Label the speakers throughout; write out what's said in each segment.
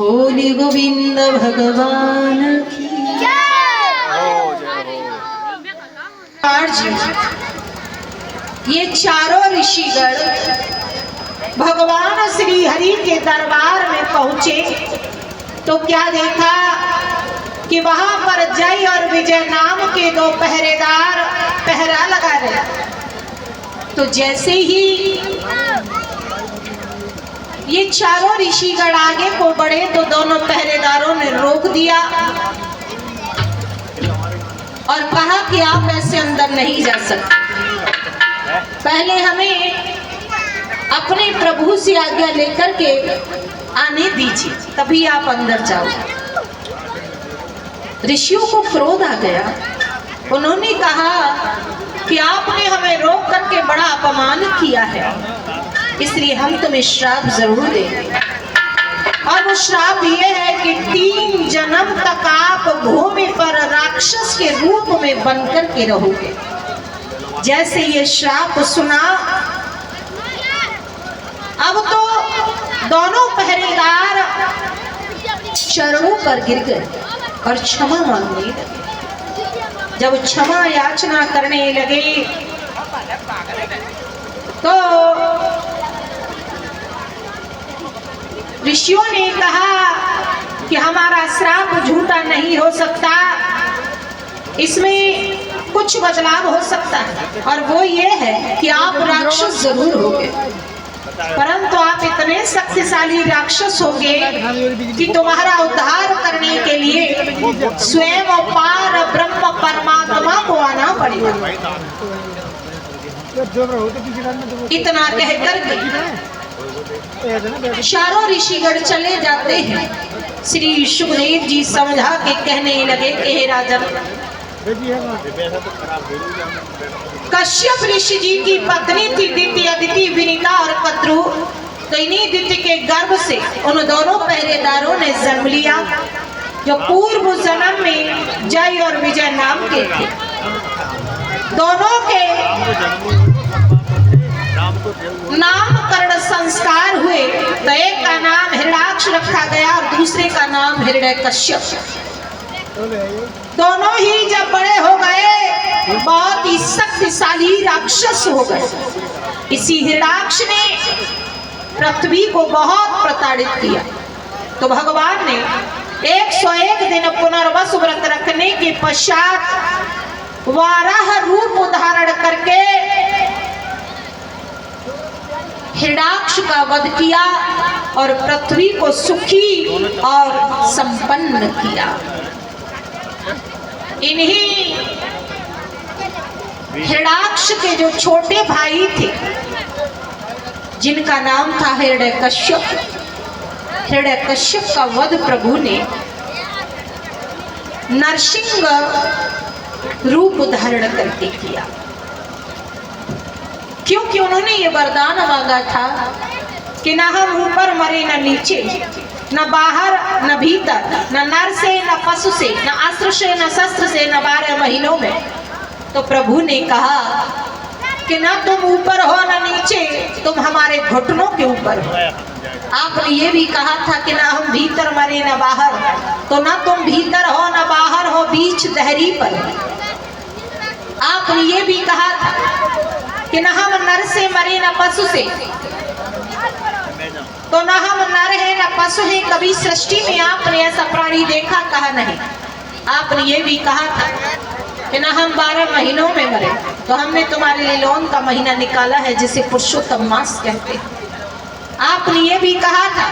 Speaker 1: बोली गोविंद भगवान की ये चारों ऋषिगण भगवान श्री हरि के दरबार में पहुंचे तो क्या देखा कि वहां पर जय और विजय नाम के दो पहरेदार पहरा लगा रहे। तो जैसे ही ये चारों ऋषिगण आगे को बढ़े तो दोनों पहरेदारों ने रोक दिया और कहा कि आप ऐसे अंदर नहीं जा सकते, पहले हमें अपने प्रभु से आज्ञा लेकर के आने दीजिए, तभी आप अंदर जाओ। ऋषियों को क्रोध आ गया। उन्होंने कहा कि आपने हमें रोक करके बड़ा अपमान किया है, इसलिए हम तुम्हें श्राप जरूर देंगे। और वो श्राप ये है कि 3 जन्म तक आप भूमि पर राक्षस के रूप में बनकर के रहोगे। जैसे ये श्राप सुना, अब तो दोनों पहरेदार चरणों पर गिर गए और क्षमा मांगने लगे। जब क्षमा याचना करने लगे तो ऋषियों ने कहा कि हमारा श्राप झूठा नहीं हो सकता, इसमें कुछ बदलाव हो सकता है, और वो ये है कि आप राक्षस जरूर होगे, परंतु आप इतने शक्तिशाली राक्षस होंगे कि तुम्हारा उद्धार करने के लिए स्वयं पार ब्रह्म परमात्मा को आना पड़ेगा। इतना कहकर के चारों ऋषिगण चले जाते हैं। श्री सुखदेव जी समझा के कहने लगे कि हे राजन, कश्यप ऋषि जी की पत्नी थी दिति, अदिति, विनीता और कद्रु। तो इन्हीं दिति के गर्भ से उन दोनों पहरेदारों ने जन्म लिया जो पूर्व जन्म में जय और विजय नाम के थे। दोनों के नामकरण संस्कार हुए तो एक का नाम हिरण्याक्ष रखा गया और दूसरे का नाम हिरण्यकश्यप। दोनों ही जब बड़े हो गए बहुत ही शक्तिशाली राक्षस हो गए। इसी हिरण्याक्ष ने पृथ्वी को बहुत प्रताड़ित किया। तो भगवान ने 101 दिन पुनर्वसु व्रत रखने के पश्चात वाराह रूप धारण करके हिरण्याक्ष का वध किया और पृथ्वी को सुखी और संपन्न किया। इन्हीं हिरण्याक्ष के जो छोटे भाई थे जिनका नाम था हिरण्यकश्यप, हिरण्यकश्यप का वध प्रभु ने नरसिंह रूप धारण करके किया, क्योंकि उन्होंने ये वरदान मांगा था कि न हम ऊपर मरे न नीचे, न बाहर न भीतर, न नर से न पशु से, न अस्त्र से न शस्त्र से, न 12 महीनों में। तो प्रभु ने कहा कि न तुम ऊपर हो न नीचे, तुम हमारे घुटनों के ऊपर हो। आपने ये भी कहा था कि न हम भीतर मरे न बाहर, तो न तुम भीतर हो न बाहर हो, बीच दहरी पर। आपने ये भी कहा था कि न हम नर से मरे न पशु से, तो न हम नर है न पशु है। कभी सृष्टि में आपने ऐसा प्राणी देखा? कहा नहीं। आपने ये भी कहा था कि न हम 12 महीनों में मरे, तो हमने तुम्हारे लिए लोन का महीना निकाला है जिसे पुरुषोत्तम मास कहते हैं। आपने ये भी कहा था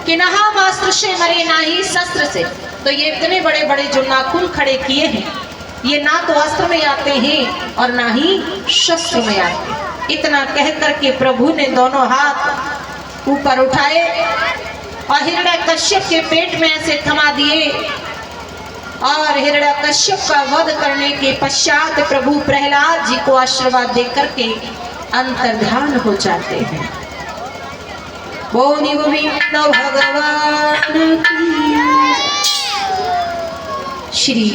Speaker 1: कि न हम अस्त्र से मरे ना ही शस्त्र से। तो ये इतने बड़े बड़े जो नाखून खड़े किए हैं, ये ना तो अस्त्र में आते हैं और ना ही शस्त्र में आते हैं। इतना कह करके प्रभु ने दोनों हाथ ऊपर उठाए और हिरण्यकश्यप के पेट में ऐसे थमा दिए, और हिरण्यकश्यप का वध करने के पश्चात प्रभु प्रहलाद जी को आशीर्वाद देकर के अंतर्ध्यान हो जाते हैं। बोली गोविंद भगवान की। श्री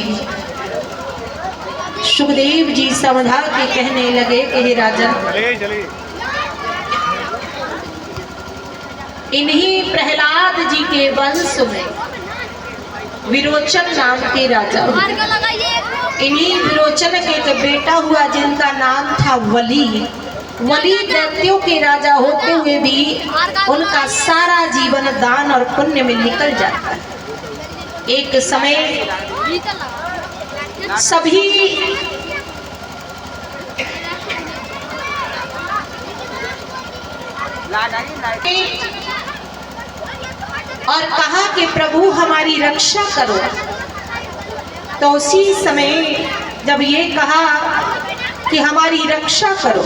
Speaker 1: सुखदेव जी समझा के कहने लगे कि हे राजन, इन्हीं प्रहलाद जी के वंश में विरोचन नाम के राजा हुए। इन्हीं विरोचन के एक बेटा हुआ जिनका नाम था वली। वली दैत्यों के राजा होते हुए भी उनका सारा जीवन दान और पुण्य में निकल जाता है। एक समय सभी और कहा कि प्रभु हमारी रक्षा करो। तो उसी समय जब ये कहा कि हमारी रक्षा करो,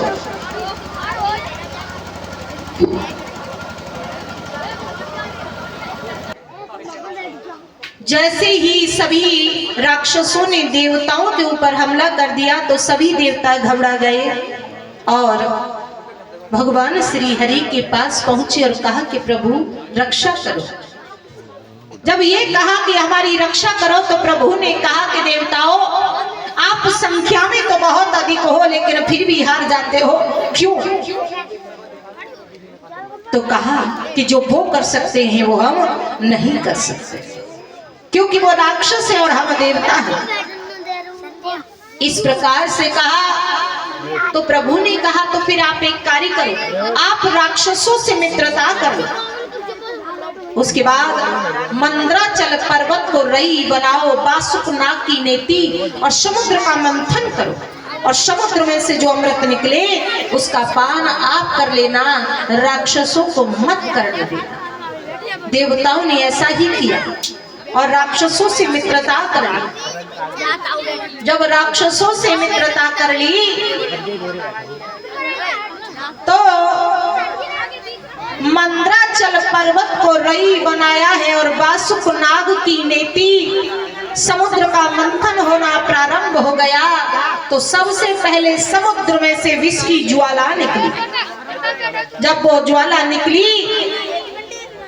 Speaker 1: जैसे ही सभी राक्षसों ने देवताओं के ऊपर हमला कर दिया तो सभी देवता घबरा गए और भगवान श्री हरि के पास पहुंचे और कहा कि प्रभु रक्षा करो। जब ये कहा कि हमारी रक्षा करो तो प्रभु ने कहा कि देवताओं, आप संख्या में तो बहुत अधिक हो लेकिन फिर भी हार जाते हो, क्यों? तो कहा कि जो वो कर सकते हैं वो हम नहीं कर सकते, क्योंकि वो राक्षस है और हम देवता हैं। इस प्रकार से कहा तो प्रभु ने कहा तो फिर आप एक कार्य करो, आप राक्षसों से मित्रता करो। उसके बाद मंद्राचल पर्वत को रई बनाओ, बासुक नाग की नेति और समुद्र का मंथन करो और समुद्र में से जो अमृत निकले उसका पान आप कर लेना, राक्षसों को मत करने देना। देवताओं ने ऐसा ही किया और राक्षसों से मित्रता कर ली। जब राक्षसों से मित्रता कर ली तो मंद्राचल पर्वत को रई बनाया है और बासुक नाग की नेति, समुद्र का मंथन होना प्रारंभ हो गया। तो सबसे पहले समुद्र में से विष की ज्वाला निकली। जब वो ज्वाला निकली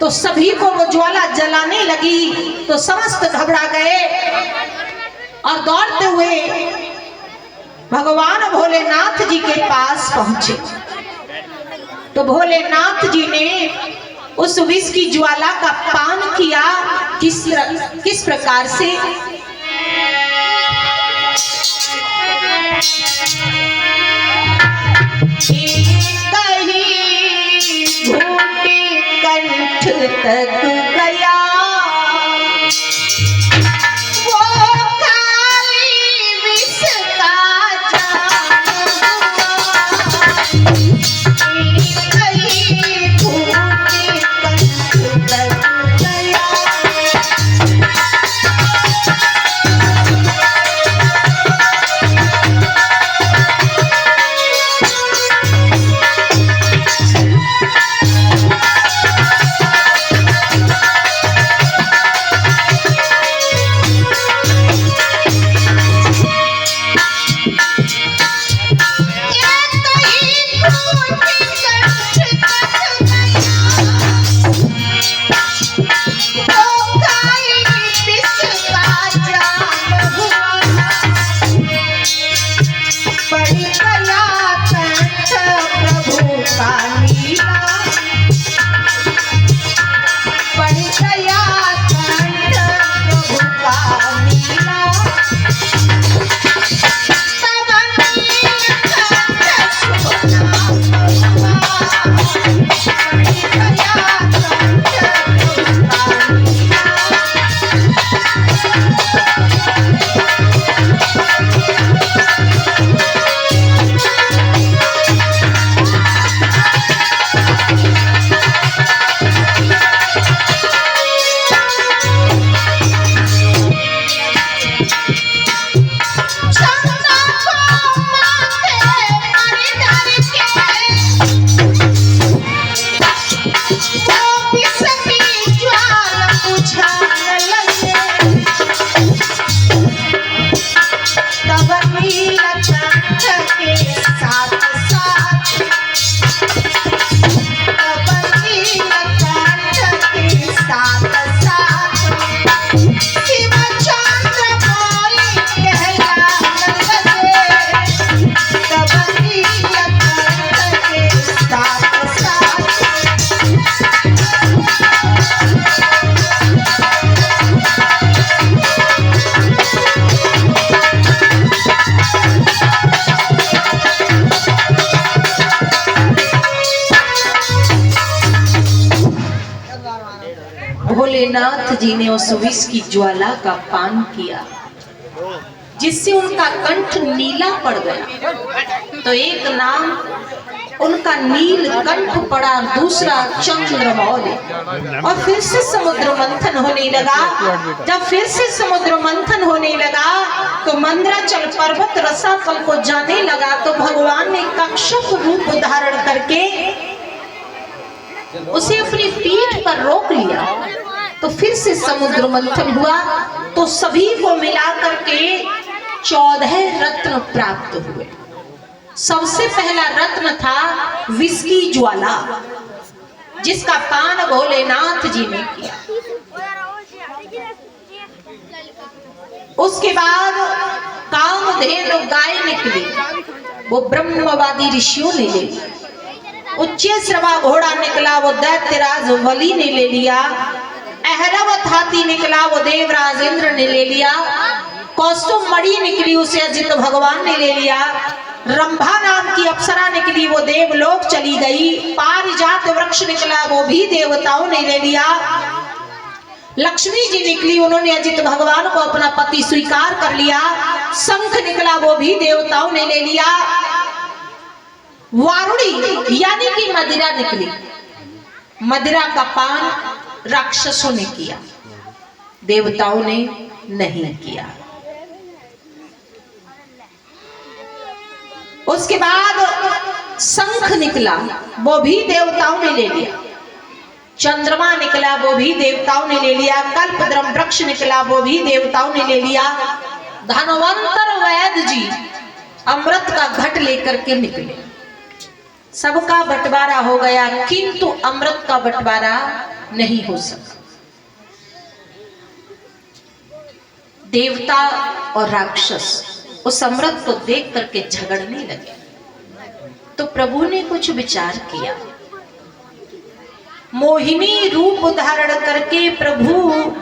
Speaker 1: तो सभी को वो ज्वाला जलाने लगी तो समस्त घबरा गए और दौड़ते हुए भगवान भोलेनाथ जी के पास पहुंचे। तो भोलेनाथ जी ने उस विष की ज्वाला का पान किया। किस प्रकार से? घूटे कंठ तक गया भोलेनाथ जी ने उस विष की ज्वाला का पान किया, जिससे उनका कंठ नीला पड़ गया। तो एक नाम उनका नील कंठ पड़ा, दूसरा चंद्रमौली। और फिर से समुद्र मंथन होने लगा। जब फिर से समुद्र मंथन होने लगा तो मंदराचल पर्वत रसातल को जाने लगा। तो भगवान ने कक्षप रूप धारण करके उसे अपनी पीठ पर रोक लिया। तो फिर से समुद्र मंथन हुआ। तो सभी को मिला करके 14 रत्न प्राप्त हुए। सबसे पहला रत्न था विष की ज्वाला, जिसका पान भोलेनाथ जी ने किया। उसके बाद कामधेनु गाय निकली, वो ब्रह्मवादी ऋषियों ने ले ली। उच्चैश्रवा घोड़ा निकला, वो दैत्यराज बलि ने ले लिया। ऐरावत हाथी निकला, वो देवराज इंद्र ने ले लिया। कौस्तुभ मणि निकली, उसे अजित भगवान ने ले लिया। रंभा नाम की अप्सरा निकली, वो देवलोक चली गई। पारिजात वृक्ष निकला, वो भी देवताओं ने ले लिया। लक्ष्मी जी निकली, उन्होंने अजित भगवान को अपना पति स्वीकार कर लिया। शंख निकला, वो भी देवताओं ने ले लिया। वारुणी यानी कि मदिरा निकली, मदिरा का पान राक्षसों ने किया, देवताओं ने नहीं किया। उसके बाद शंख निकला, वो भी देवताओं ने ले लिया। चंद्रमा निकला, वो भी देवताओं ने ले लिया। कल्पद्रम वृक्ष निकला, वो भी देवताओं ने ले लिया। धनवंतर वैद्य जी अमृत का घट लेकर के निकले। सबका बंटवारा हो गया, किंतु अमृत का बंटवारा नहीं हो सका। देवता और राक्षस उस अमृत को देख करके झगड़ने लगे। तो प्रभु ने कुछ विचार किया। मोहिनी रूप धारण करके प्रभु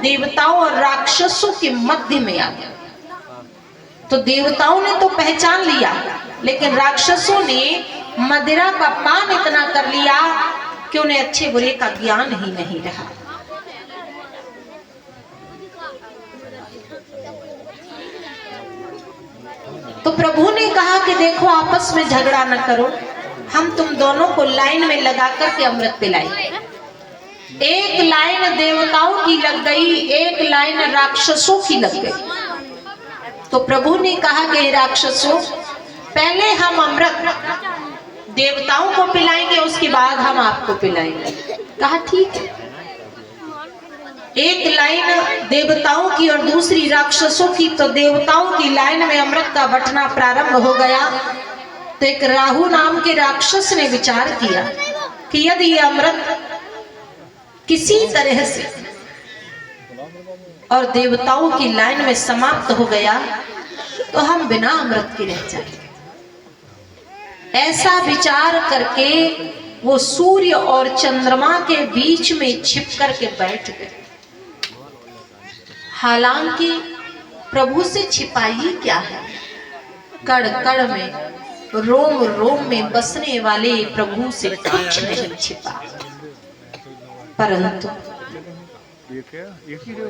Speaker 1: देवताओं और राक्षसों के मध्य में आ गया। तो देवताओं ने तो पहचान लिया, लेकिन राक्षसों ने मदिरा का पान इतना कर लिया कि उन्हें अच्छे बुरे का ज्ञान ही नहीं रहा। तो प्रभु ने कहा कि देखो, आपस में झगड़ा न करो, हम तुम दोनों को लाइन में लगा करके अमृत पिलाएंगे। एक लाइन देवताओं की लग गई, एक लाइन राक्षसों की लग गई। तो प्रभु ने कहा कि राक्षसों, पहले हम अमृत देवताओं को पिलाएंगे, उसके बाद हम आपको पिलाएंगे। कहा ठीक है। एक लाइन देवताओं की और दूसरी राक्षसों की। तो देवताओं की लाइन में अमृत का बंटना प्रारंभ हो गया। तो एक राहु नाम के राक्षस ने विचार किया कि यदि ये अमृत किसी तरह से और देवताओं की लाइन में समाप्त हो गया तो हम बिना अमृत के रह जाएंगे। ऐसा विचार करके वो सूर्य और चंद्रमा के बीच में छिप करके बैठ गए। हालांकि प्रभु से छिपाई क्या है, कड़ कड़ में, रोम रोम में बसने वाले प्रभु से कुछ नहीं छिपा। परंतु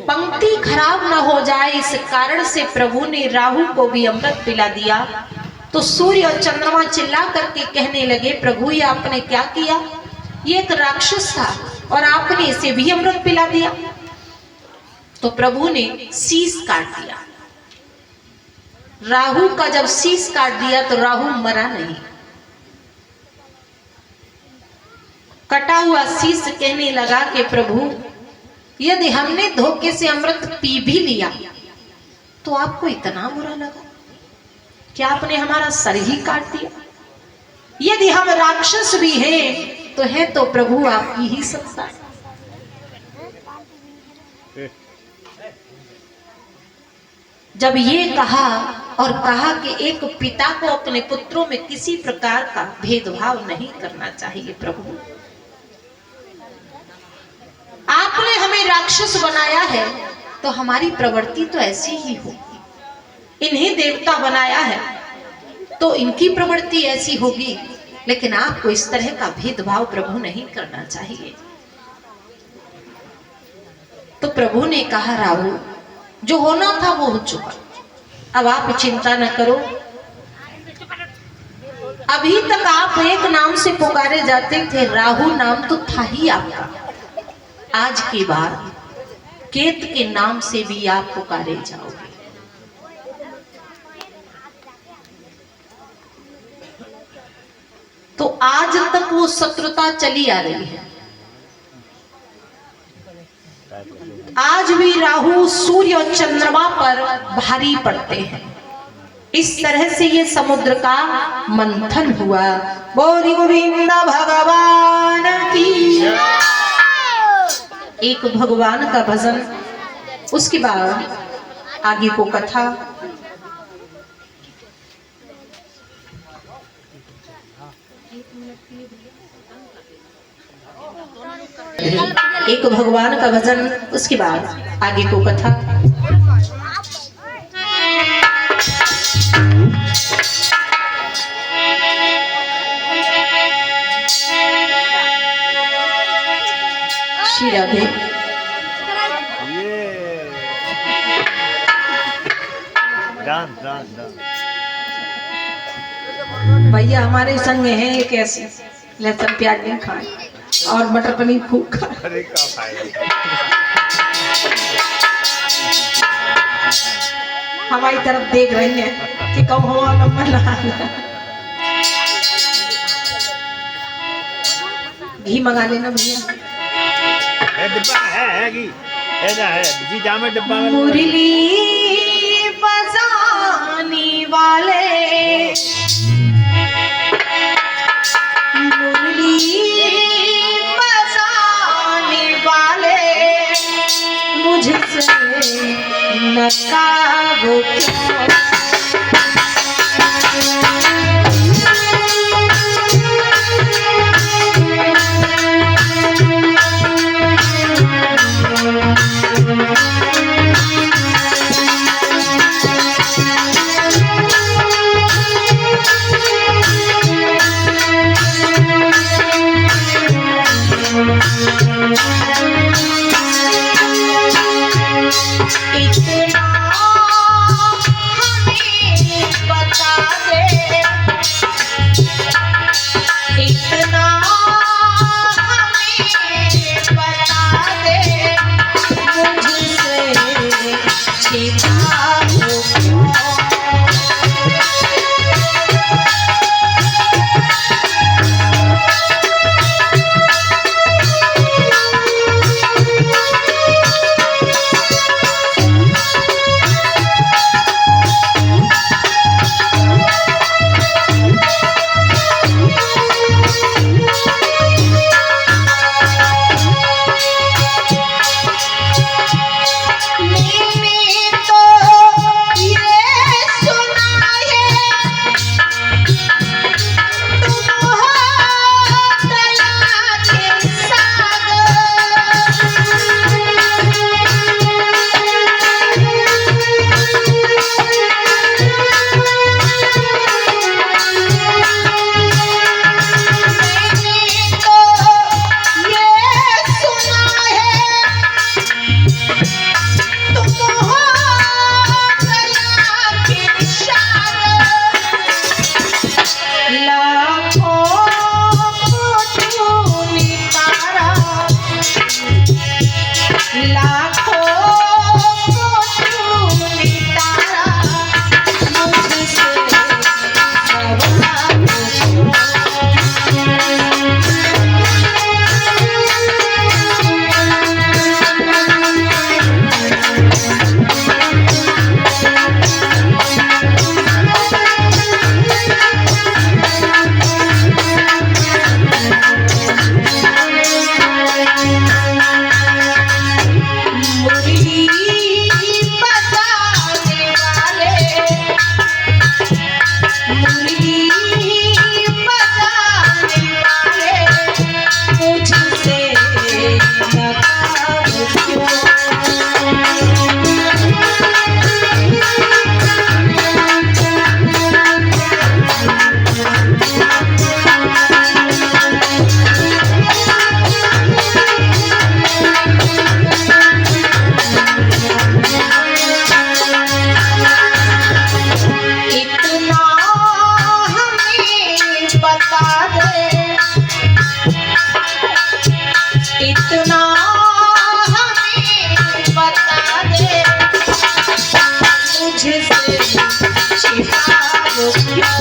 Speaker 1: पंक्ति खराब न हो जाए, इस कारण से प्रभु ने राहु को भी अमृत पिला दिया। तो सूर्य और चंद्रमा चिल्ला करके कहने लगे, प्रभु ये आपने क्या किया? ये एक राक्षस था और आपने इसे भी अमृत पिला दिया। तो प्रभु ने शीश काट दिया। राहु का जब शीश काट दिया तो राहु मरा नहीं। कटा हुआ शीश कहने लगा कि प्रभु, यदि हमने धोखे से अमृत पी भी लिया तो आपको इतना बुरा लगा? क्या आपने हमारा सर ही काट दिया? यदि हम राक्षस भी हैं तो है तो प्रभु आपकी ही सत्ता है। जब ये कहा और कहा कि एक पिता को अपने पुत्रों में किसी प्रकार का भेदभाव नहीं करना चाहिए। प्रभु, आपने हमें राक्षस बनाया है तो हमारी प्रवृत्ति तो ऐसी ही होगी। इन्हें देवता बनाया है तो इनकी प्रवृत्ति ऐसी होगी, लेकिन आपको इस तरह का भेदभाव प्रभु नहीं करना चाहिए। तो प्रभु ने कहा राहु, जो होना था वो हो चुका, अब आप चिंता न करो। अभी तक आप एक नाम से पुकारे जाते थे, राहु नाम तो था ही आपका। आज के बाद केत के नाम से भी आप पुकारे जाओगे। तो आज तक वो शत्रुता चली आ रही है। आज भी राहु सूर्य और चंद्रमा पर भारी पड़ते हैं। इस तरह से ये समुद्र का मंथन हुआ। बोली गोविंद भगवान की। एक भगवान का भजन, उसके बाद आगे को कथा। एक भगवान का भजन, उसके बाद आगे को कथा। श्री राधे। भैया हमारे संग में है एक ऐसे, लहसुन प्याज नहीं खाए और मटर पनीर खूब खाए। हमारी तरफ देख रही हैं कि कम हुआ नंबर ला। घी मंगा लेना भैया।
Speaker 2: डिब्बा है घी, है जी जामे डिब्बा में।
Speaker 1: मुरली बजाने वाले, मुरली बजाने वाले, मुझसे नकाबो क्यों। इतना हमें बता दे, मुझसे छिपाओ क्यों।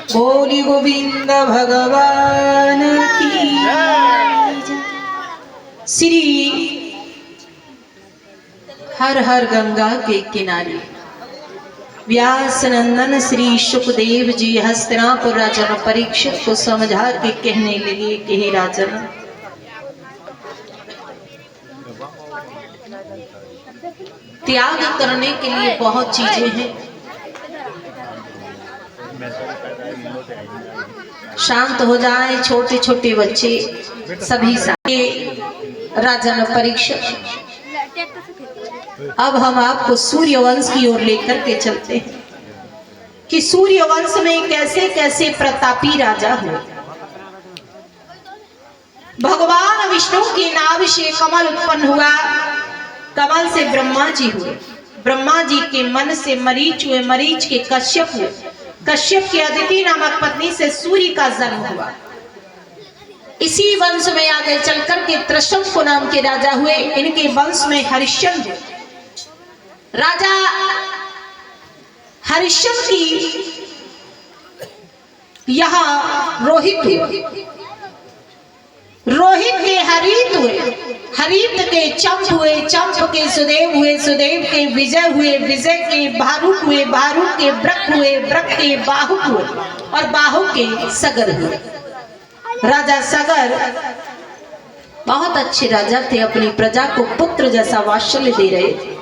Speaker 1: बोली गोविंद भगवान की श्री हर हर गंगा के किनारे व्यास नंदन श्री सुखदेव जी हस्तिनापुर राजन परीक्षित को समझा के कहने लगे कि हे राजन, त्याग करने के लिए बहुत चीजें हैं। शांत हो जाए छोटे छोटे बच्चे सभी सारे। राजन परीक्षित, अब हम आपको सूर्यवंश की ओर लेकर के चलते हैं कि सूर्यवंश में कैसे कैसे प्रतापी राजा हुए। भगवान विष्णु की नाभ से कमल उत्पन्न हुआ, कमल से ब्रह्मा जी हुए, ब्रह्मा जी के मन से मरीच हुए, मरीच के कश्यप हुए, कश्यप की अदिति नामक पत्नी से सूर्य का जन्म हुआ। इसी वंश में आगे चलकर के त्रिशंकु नाम के राजा हुए। इनके वंश में हरिश्चंद्र राजा, हरिश्चंद्र की यहाँ रोहित हुए, रोहित के हरित हुए, हरित के चंप हुए, चंप के सुदेव हुए, सुदेव के विजय हुए, विजय के भारुक हुए, भारुक के ब्रक हुए, ब्रक के बाहुक हुए और बाहुक के सगर हुए। राजा सगर बहुत अच्छे राजा थे, अपनी प्रजा को पुत्र जैसा वात्सल्य दे रहे थे।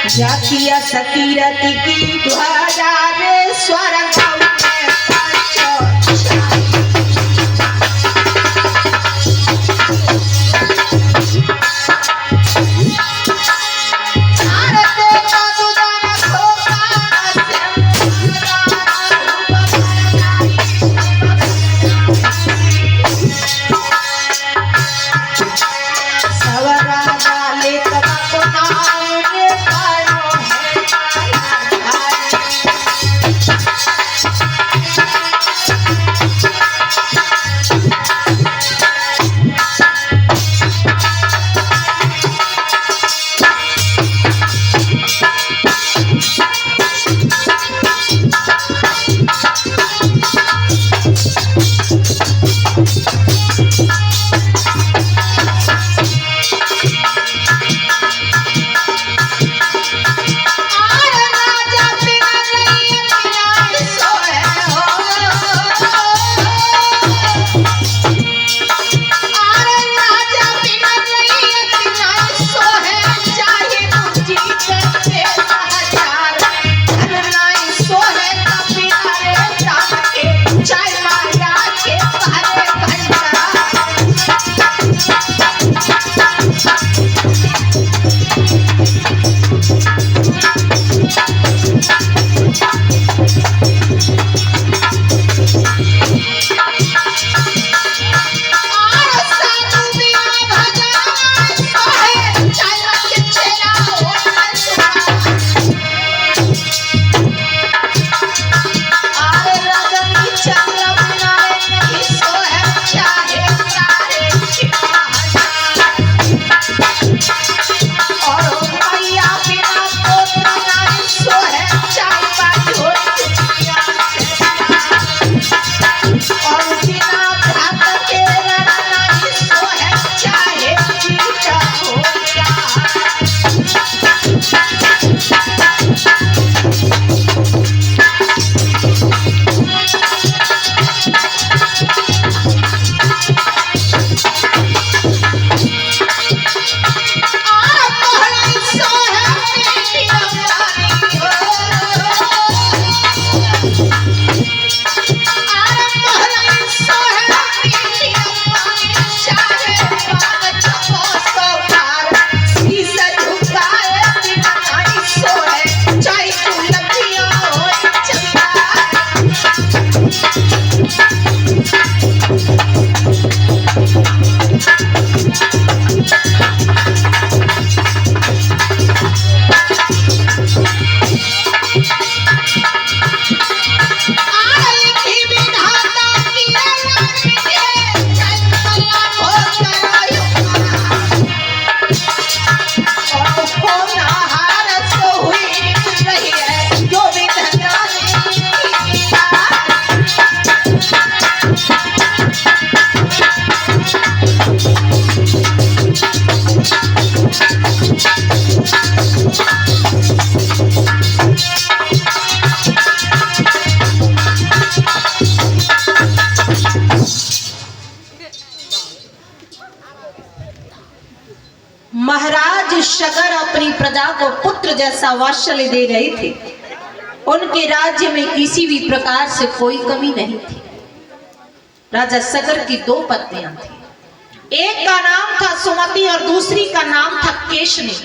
Speaker 1: जाकिया सकीरती की ध्वजा रे स्वर्ग में महाराज सगर अपनी प्रजा को पुत्र जैसा वात्सल्य दे रहे थे। उनके राज्य में किसी भी प्रकार से कोई कमी नहीं थी। राजा सगर की दो पत्नियां थी, एक का नाम था सुमति और दूसरी का नाम था केशनी।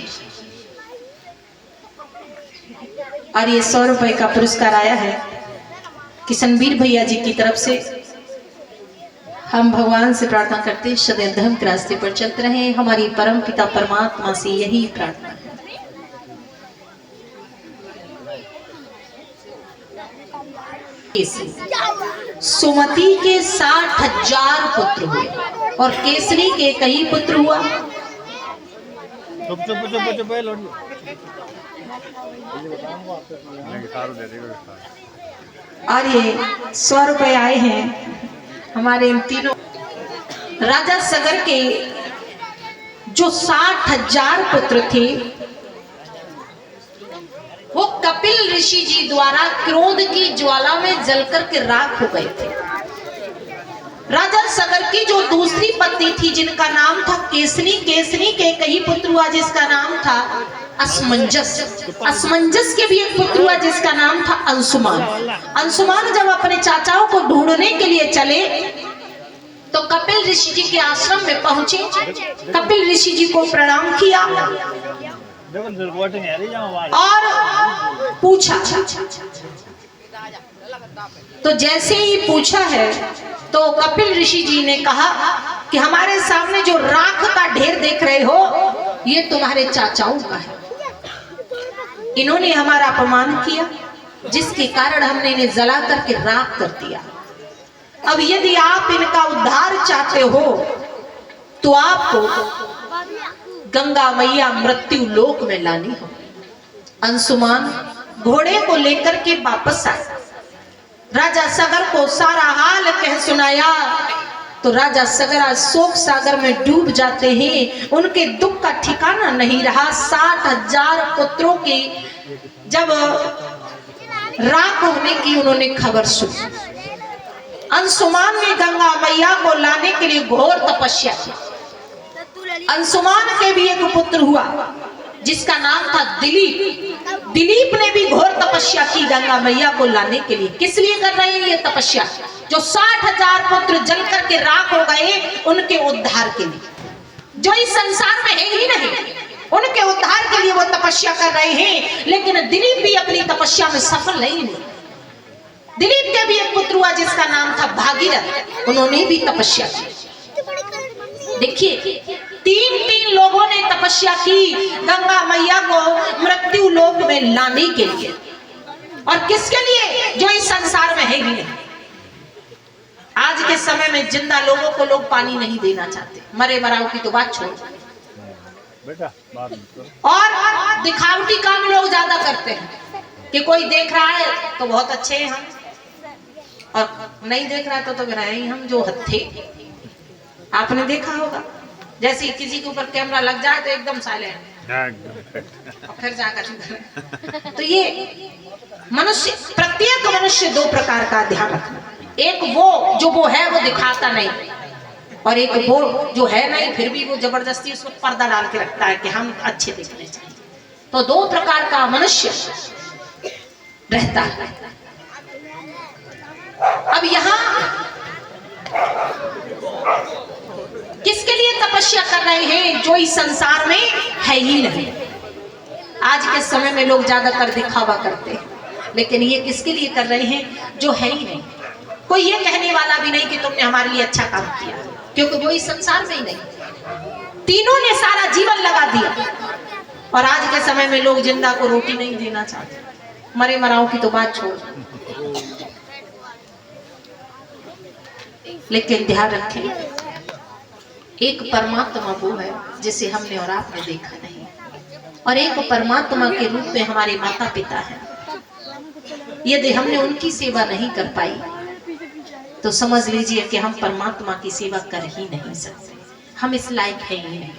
Speaker 1: और ये 100 रुपए का पुरस्कार आया है किशनवीर भैया जी की तरफ से। हम भगवान से प्रार्थना करते हैं सदैव धर्म के रास्ते पर चलते रहे। हमारी परम पिता परमात्मा से यही प्रार्थना है। सुमति के 60,000 पुत्र हुए और केसरी के कई पुत्र हुआ।
Speaker 2: चुप चुप चुप चुप लौट
Speaker 1: और ये 100 रुपए आए हैं हमारे इन तीनों। राजा सगर के जो 60,000 पुत्र थे वो कपिल ऋषि जी द्वारा क्रोध की ज्वाला में जलकर के राख हो गए थे। राजा सगर की जो दूसरी पत्नी थी जिनका नाम था केसरी, केसरी के कई पुत्र हुआ जिसका नाम था असमंजस, असमंजस के भी एक पुत्र हुआ जिसका नाम था अंशुमान। अंशुमान जब अपने चाचाओं को ढूंढने के लिए चले तो कपिल ऋषि जी के आश्रम में पहुंचे। कपिल ऋषि जी को प्रणाम किया और पूछा। तो जैसे ही पूछा है तो कपिल ऋषि जी ने कहा कि हमारे सामने जो राख का ढेर देख रहे हो ये तुम्हारे चाचाओं का है। इन्होंने हमारा अपमान किया जिसके कारण हमने इन्हें जला करके राख कर दिया। अब यदि आप इनका उद्धार चाहते हो तो आपको गंगा मैया मृत्यु लोक में लानी हो। अंशुमान घोड़े को लेकर के वापस आए। राजा सगर को सारा हाल कह सुनाया तो राजा सगर शोक सागर में डूब जाते हैं। उनके दुख का ठिकाना नहीं रहा। 60,000 पुत्रों की जब राख होने की उन्होंने खबर सुनी, अंशुमान ने गंगा मैया को लाने के लिए घोर तपस्या की। अंशुमान के भी एक पुत्र हुआ जिसका नाम था दिलीप। दिलीप ने भी घोर तपस्या की गंगा मैया को लाने के लिए। किस लिए कर रहे हैं ये तपस्या? जो 60,000 पुत्र जल करके राख हो गए उनके उद्धार के लिए, जो इस संसार में है ही नहीं, उनके उद्धार के लिए वो तपस्या कर रहे हैं। लेकिन दिलीप भी अपनी तपस्या में सफल नहीं हुए। दिलीप के भी एक पुत्र हुआ जिसका नाम था भागीरथ। उन्होंने भी तपस्या की। देखिए 3 लोगों ने तपस्या की गंगा मैया को मृत्यु लोक में लाने के लिए। और किसके लिए? जो इस संसार में है ही नहीं। आज के समय में जिंदा लोगों को लोग पानी नहीं देना चाहते। मरे मराओ की तो बात छोड़
Speaker 2: बेटा।
Speaker 1: और दिखावटी काम लोग ज्यादा करते हैं कि कोई देख रहा है तो बहुत अच्छे हैं हम, और नहीं देख रहा तो फिर है ही हम जो हत्थे। आपने देखा होगा जैसे किसी के ऊपर कैमरा लग जाए तो एकदम साइलेंट और फिर जाकर। तो ये मनुष्य, प्रत्येक मनुष्य 2 प्रकार का ध्यान रखना। एक वो जो वो है वो दिखाता नहीं, और एक वो जो है नहीं फिर भी वो जबरदस्ती उसको पर्दा डाल के रखता है कि हम अच्छे दिखने चाहिए। तो 2 प्रकार का मनुष्य रहता है। अब यहाँ किसके लिए तपस्या कर रहे हैं? जो इस संसार में है ही नहीं। आज के समय में लोग ज्यादातर दिखावा करते हैं, लेकिन ये किसके लिए कर रहे हैं? जो है ही नहीं। कोई ये कहने वाला भी नहीं कि तुमने हमारे लिए अच्छा काम किया, क्योंकि वो इस संसार में ही नहीं। तीनों ने सारा जीवन लगा दिया और आज के समय में लोग जिंदा को रोटी नहीं देना चाहते। मरे मराओं की तो बात छोड़। लेकिन ध्यान रखें, एक परमात्मा वो है जिसे हमने और आपने देखा नहीं, और एक परमात्मा के रूप में हमारे माता पिता हैं। यदि हमने उनकी सेवा नहीं कर पाई तो समझ लीजिए कि हम परमात्मा की सेवा कर ही नहीं सकते। हम इस लायक है ही नहीं,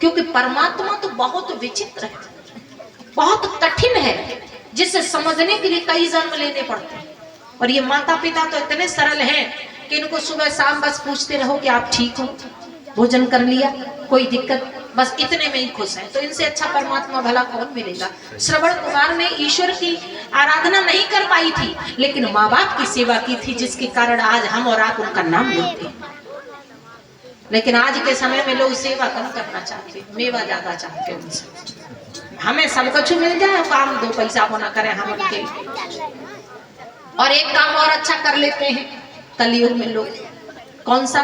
Speaker 1: क्योंकि परमात्मा तो बहुत विचित्र है, बहुत कठिन है, जिसे समझने के लिए कई जन्म लेने पड़ते हैं। और ये माता पिता तो इतने सरल हैं कि इनको सुबह शाम बस पूछते रहो कि आप ठीक हो, भोजन कर लिया, कोई दिक्कत, बस इतने में ही खुश है। तो इनसे अच्छा परमात्मा भला कौन मिलेगा? श्रवण कुमार ने ईश्वर की आराधना नहीं कर पाई थी, लेकिन माँ बाप की सेवा की थी, जिसके कारण आज हम और आप उनका नाम लेते हैं। लेकिन आज के समय में लोग सेवा कम करना चाहते, मेवा ज्यादा चाहते हैं उनसे। हमें सब कुछ मिल जाए, काम 2 पैसा को ना करें हम उनके। और एक काम और अच्छा कर लेते हैं कलयुग में लोग, कौन सा?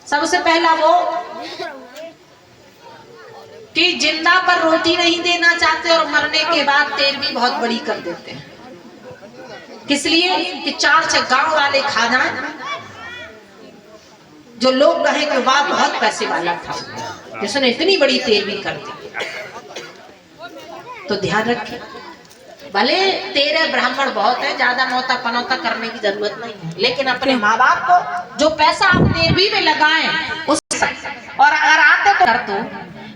Speaker 1: सबसे पहला वो कि जिंदा पर रोटी नहीं देना चाहते और मरने के बाद तेरहवीं बहुत बड़ी कर देते हैं। किस लिए? कि 4 गांव वाले खा जाएं, जो लोग कहें कि वाह बहुत पैसे वाला था, जिसने इतनी बड़ी तेरहवीं कर दी। तो ध्यान रखें, भले 13 ब्राह्मण बहुत है, ज्यादा नौता पनौता करने की जरूरत नहीं है, लेकिन अपने माँ बाप को जो पैसा आप 13वीं में लगाएं उस, और अगर आते तो कर दो,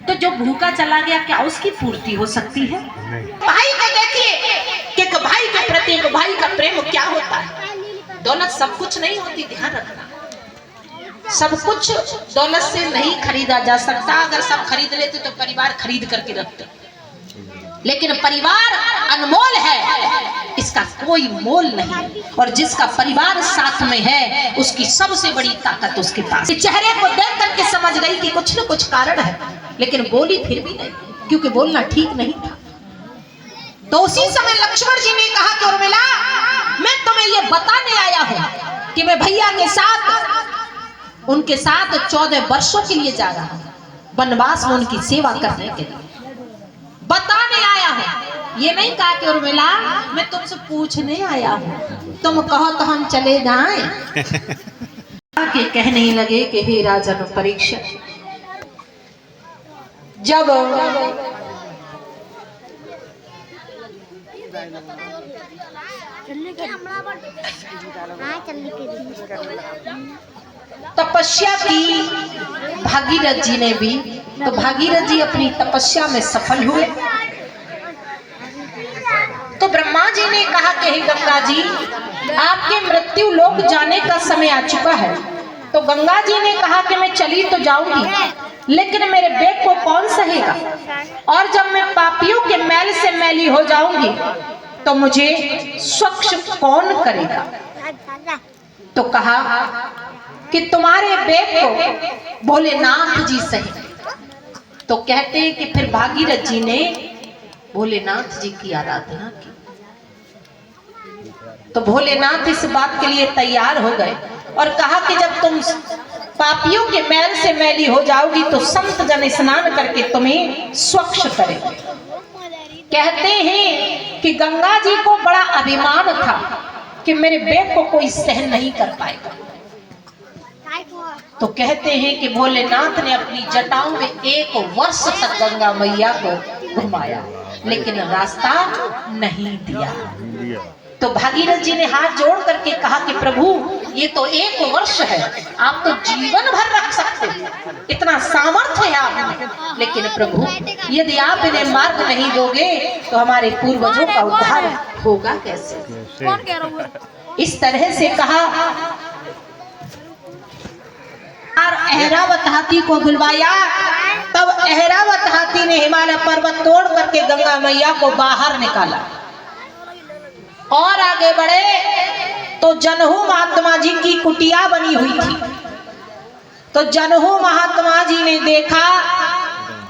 Speaker 1: तो जो भूखा चला गया क्या उसकी पूर्ति हो सकती है? भाई को देखिए कि एक भाई के प्रति एक भाई का प्रेम क्या होता है। दौलत सब कुछ नहीं होती, ध्यान रखना। सब कुछ दौलत से नहीं खरीदा जा सकता। अगर सब खरीद लेते तो परिवार खरीद करके रखते, लेकिन परिवार अनमोल है, इसका कोई मोल नहीं। और जिसका परिवार साथ में है उसकी सबसे बड़ी ताकत उसके पास। चेहरे को देख करके समझ गई कि कुछ न कुछ कारण है, लेकिन बोली फिर भी नहीं, क्योंकि बोलना ठीक नहीं था। तो उसी समय लक्ष्मण जी ने कहा कि उर्मिला, मैं तुम्हें ये बताने आया हूं कि मैं भैया के साथ, उनके साथ 14 वर्षों के लिए जा रहा हूं, वनवास में उनकी सेवा करने के लिए बताने आया हूं। ये नहीं कहा कि उर्मिला मैं तुमसे पूछने आया हूं, तुम कहो तो हम चले जाएं। के कहने लगे कि हे राजन परीक्षित, जब तपस्या की भागीरथ जी ने भी, तो भागीरथ जी अपनी तपस्या में सफल हुए। तो ब्रह्मा जी ने कहा कि हे गंगा जी, आपके मृत्यु लोक जाने का समय आ चुका है। तो गंगा जी ने कहा कि मैं चली तो जाऊंगी, लेकिन मेरे बेग को कौन सहेगा, और जब मैं पापियों के मैल से मैली हो जाऊंगी तो मुझे स्वच्छ कौन करेगा। तो कहा कि तुम्हारे बेग को भोलेनाथ जी सहे। तो कहते हैं कि फिर भागीरथ जी ने भोलेनाथ जी की आराधना की। तो भोलेनाथ इस बात के लिए तैयार हो गए और कहा कि जब तुम पापियों के मैल से मैली हो जाओगी तो संत जन स्नान करके तुम्हें स्वच्छ करेंगे। कहते हैं कि गंगा जी को बड़ा अभिमान था कि मेरे बेग को कोई सहन नहीं कर पाएगा। तो कहते हैं कि भोलेनाथ ने अपनी जटाओं में 1 वर्ष तक गंगा मैया को घुमाया, लेकिन रास्ता नहीं दिया। तो भागीरथ जी ने हाथ जोड़ करके कहा कि प्रभु ये तो 1 वर्ष है, आप तो जीवन भर रख सकते, इतना सामर्थ्य है आप में, लेकिन प्रभु यदि आप इन्हें मार्ग नहीं दोगे तो हमारे पूर्वजों का उद्धार होगा कैसे। इस तरह से कहा। ऐरावत हाथी को बुलवाया, तब ऐरावत हाथी ने हिमालय पर्वत तोड़ करके गंगा मैया को बाहर निकाला और आगे बढ़े तो जनहू महात्मा जी की कुटिया बनी हुई थी। तो जनहू महात्मा जी ने देखा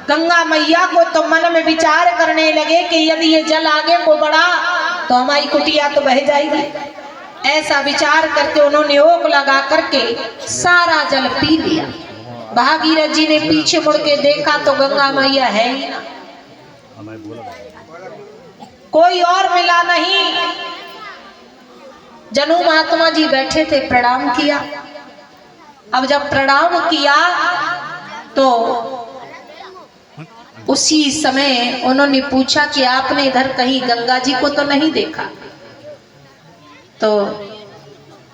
Speaker 1: गंगा मैया को, तो मन में विचार करने लगे कि यदि ये जल आगे को बढ़ा तो हमारी कुटिया तो बह जाएगी। ऐसा विचार करके उन्होंने ओक लगा करके सारा जल पी लिया। भागीरथ जी ने पीछे मुड़ के देखा तो गंगा मैया है ही ना, कोई और मिला नहीं। जनू महात्मा जी बैठे थे, प्रणाम किया। अब जब प्रणाम किया तो उसी समय उन्होंने पूछा कि आपने इधर कहीं गंगा जी को तो नहीं देखा। तो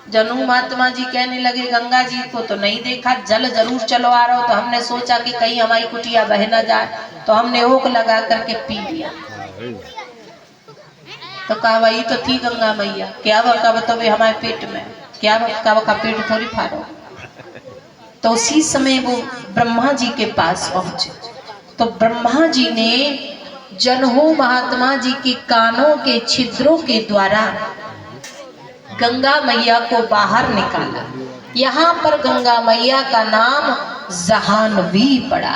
Speaker 1: जनू महात्मा जी कहने लगे गंगा जी को तो नहीं देखा, जल जरूर चलवा रहा हो, तो हमने सोचा कि कहीं हमारी कुटिया बह न जाए, तो हमने ओक लगा करके पी लिया। तो कहा वही तो थी गंगा मैया, क्या वका बताओ हमारे पेट में, क्या वका पेट थोड़ी फाड़ो। तो उसी समय वो ब्रह्मा जी के पास पहुंचे। तो ब्रह्मा जी ने जनहू महात्मा जी की कानों के छिद्रों के द्वारा गंगा मैया को बाहर निकाला। यहाँ पर गंगा मैया का नाम जहानवी पड़ा।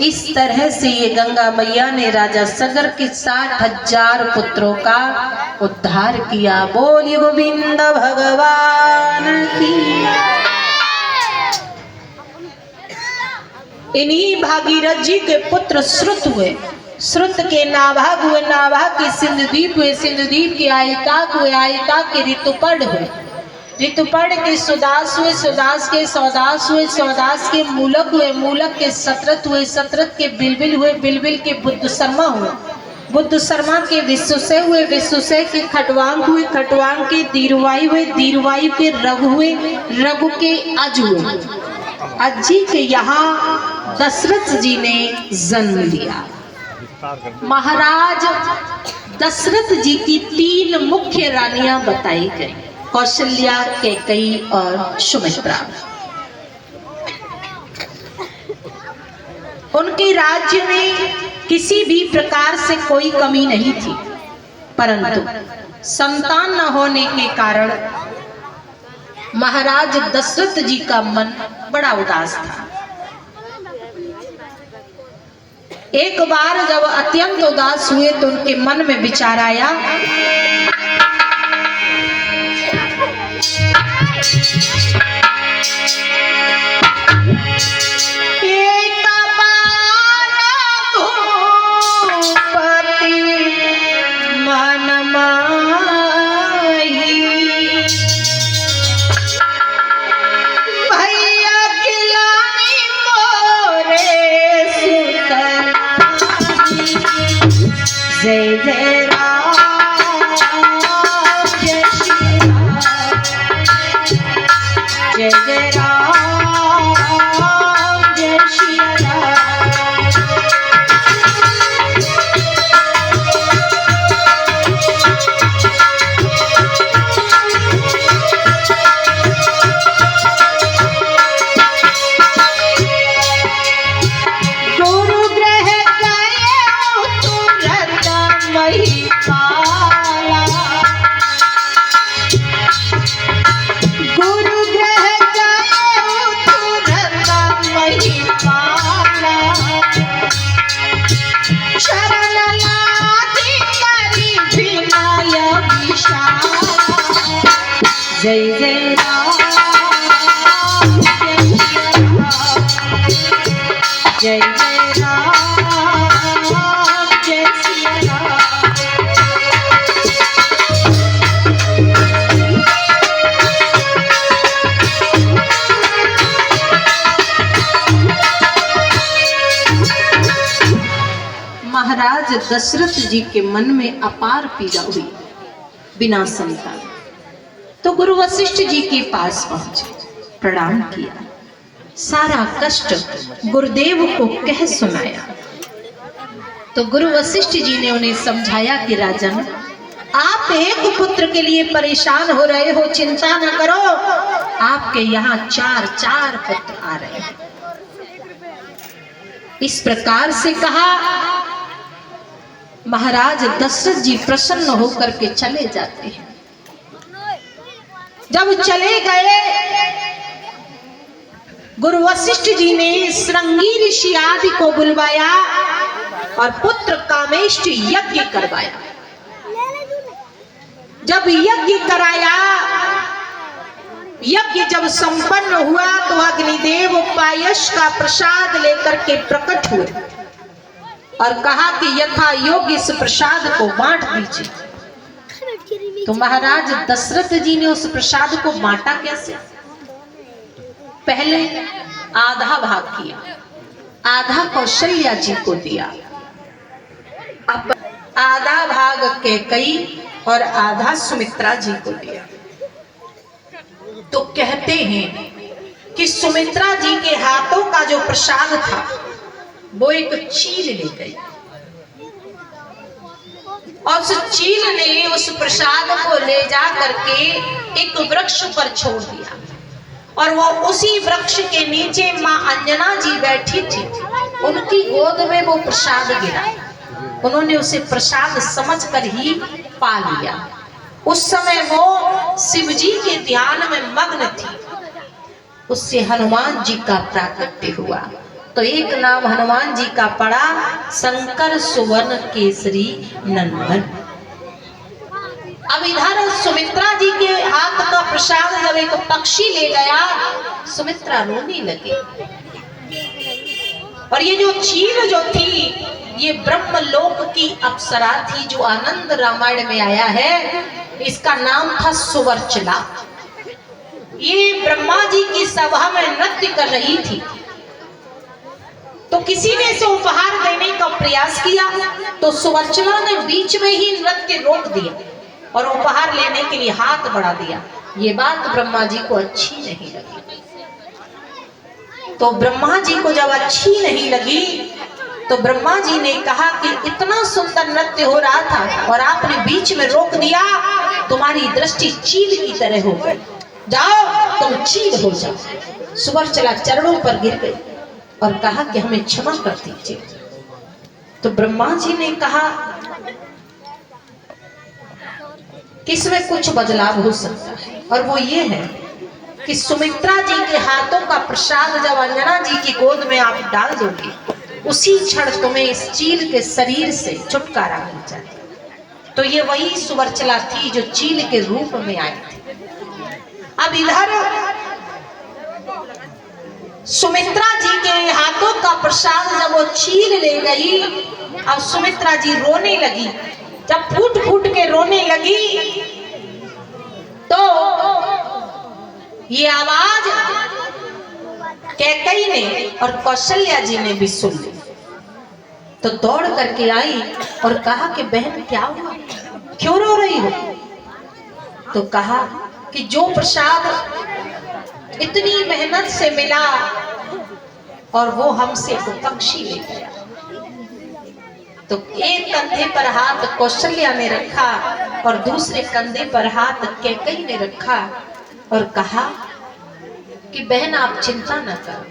Speaker 1: इस तरह से ये गंगा मैया ने राजा सगर के 60,000 पुत्रों का उद्धार किया। बोलिए गोविंद भगवान की। इन्हीं भागीरथ जी के पुत्र श्रुत हुए, श्रुत के नाभाग हुए, नाभाग के सिंधुदीप हुए, सिंधुदीप के आयताक हुए, आयताक के ऋतुपर्ण हुए, ऋतुपर्ण के सुदास हुए, सुदास के सौदास हुए, सौदास के मूलक हुए, मूलक के सत्रत हुए, सत्रत के बिलबिल हुए, बिलबिल के बुद्ध शर्मा हुए, बुद्ध शर्मा के विश्वसय हुए, विश्वसय के खटवांग हुए, खटवांग के दीरवायु हुए, दीरवायु के रघु हुए, रघु के अज हुए, अज्जी के यहाँ दशरथ जी ने जन्म लिया। महाराज दशरथ जी की 3 मुख्य रानियां बताई गई, कौशल्या, कैकेयी और सुमित्रा। उनके राज्य में किसी भी प्रकार से कोई कमी नहीं थी, परंतु संतान न होने के कारण महाराज दशरथ जी का मन बड़ा उदास था। एक बार जब अत्यंत उदास हुए तो उनके मन में विचार आया, जय जय राम जय श्री राम, जय जय राम जय श्री राम। जय जय राम जय जय राम जय श्री राम। महाराज दशरथ जी के मन में अपार पीड़ा हुई, बिना संतान। तो गुरु वशिष्ठ जी के पास पहुंचे, प्रणाम किया, सारा कष्ट गुरुदेव को कह सुनाया। तो गुरु वशिष्ठ जी ने उन्हें समझाया कि राजन, आप एक पुत्र के लिए परेशान हो रहे हो, चिंता न करो, आपके यहाँ 4 पुत्र आ रहे हैं। इस प्रकार से कहा। महाराज दशरथ जी प्रसन्न होकर के चले जाते हैं। जब चले गए, गुरु वशिष्ठ जी ने श्रृंगी ऋषि आदि को बुलवाया और पुत्र कामेष्टि यज्ञ करवाया। जब यज्ञ कराया, यज्ञ जब संपन्न हुआ तो अग्निदेव पायस का प्रसाद लेकर के प्रकट हुए और कहा कि यथा योग्य इस प्रसाद को बांट दीजिए। तो महाराज दशरथ जी ने उस प्रसाद को बांटा कैसे? पहले आधा भाग किया, आधा कौशल्या जी को दिया, अब आधा भाग कैकेयी और आधा सुमित्रा जी को दिया। तो कहते हैं कि सुमित्रा जी के हाथों का जो प्रसाद था वो एक चील ले गई और उस चील ने उस प्रसाद को ले जा करके एक वृक्ष पर छोड़ दिया और वो उसी वृक्ष के नीचे माँ अंजना जी बैठी थी, उनकी गोद में वो प्रसाद गिरा। उन्होंने उसे प्रसाद समझकर ही पा लिया। उस समय वो शिव जी के ध्यान में मग्न थी। उससे हनुमान जी का प्राकट्य हुआ। तो एक नाम हनुमान जी का पड़ा, शंकर सुवन केसरी नंदन। अब इधर सुमित्रा जी के हाथ का प्रसाद जब एक पक्षी ले गया, सुमित्रा रोने लगी। और ये जो चील जो थी ये ब्रह्मलोक की अप्सरा थी, जो आनंद रामायण में आया है। इसका नाम था सुवर्चला। ये ब्रह्मा जी की सभा में नृत्य कर रही थी, तो किसी ने इसे उपहार देने का प्रयास किया, तो सुवर्चला ने बीच में ही नृत्य रोक दिया और उपहार लेने के लिए हाथ बढ़ा दिया। ये बात ब्रह्मा जी को अच्छी नहीं लगी। तो ब्रह्मा जी को जब अच्छी नहीं लगी तो ब्रह्मा जी ने कहा कि इतना सुंदर नृत्य हो रहा था और आपने बीच में रोक दिया, तुम्हारी दृष्टि चील की तरह हो गई, जाओ तुम चील हो जाओ। सुवर्चला चरणों पर गिर गई और कहा कि हमें क्षमा कर दीजिए। तो ब्रह्मा जी ने कहा कि इसमें कुछ बदलाव हो सकता है, और वो ये है कि सुमित्रा जी के हाथों का प्रसाद जब अंजना जी की गोद में आप डाल दोगे, उसी क्षण तुम्हें इस चील के शरीर से छुटकारा मिल जाए। तो ये वही सुवर्चला थी जो चील के रूप में आई थी। अब इधर सुमित्रा जी के हाथों का प्रसाद जब वो चील ले गई, अब सुमित्रा जी रोने लगी। जब फूट फूट के रोने लगी तो ये आवाज कैकेयी ने और कौशल्या जी ने भी सुन ली। तो दौड़ करके आई और कहा कि बहन क्या हुआ, क्यों रो रही हो? तो कहा कि जो प्रसाद इतनी मेहनत से मिला और वो हमसे तो पक्षी ले गया। तो एक कंधे पर हाथ कौशल्या ने रखा और दूसरे कंधे पर हाथ कैकेयी ने रखा और कहा कि बहन आप चिंता न करो,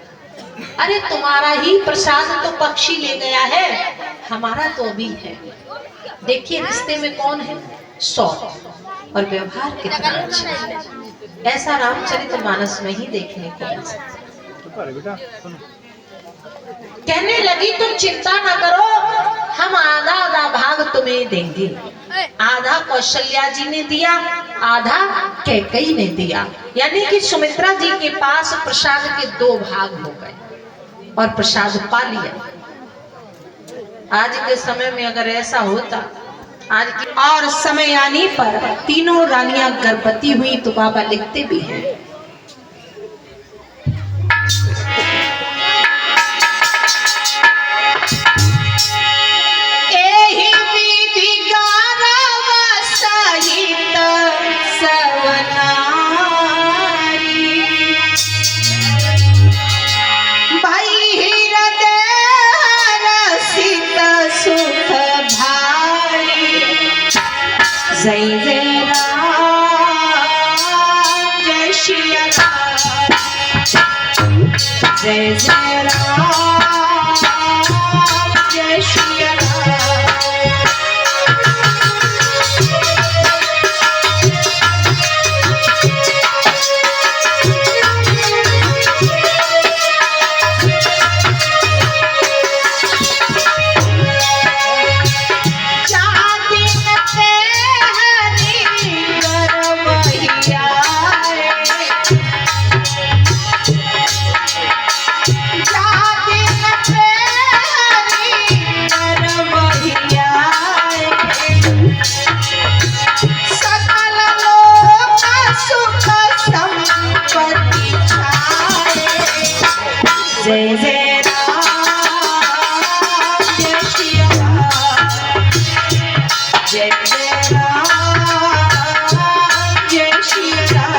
Speaker 1: अरे तुम्हारा ही प्रसाद तो पक्षी ले गया है, हमारा तो अभी है। देखिए रिश्ते में कौन है, सौ और व्यवहार कितना अच्छा है। ऐसा रामचरितमानस में ही देखने को मिल सकता। कहने लगी तुम चिंता न करो, हम आधा आधा भाग तुम्हें देंगे। आधा कौशल्या जी ने दिया, आधा कैकेयी ने दिया, यानी कि सुमित्रा जी के पास प्रसाद के 2 भाग हो गए और प्रसाद पा लिया। आज के समय में अगर ऐसा होता, आज के और समय आने पर तीनों रानियां गर्भवती हुई तो बाबा लिखते भी हैं, जय जय राम जय श्री राम, जय जय राम जय श्री राम। जय जय राम जय श्री राम, जय जय राम जय श्री राम।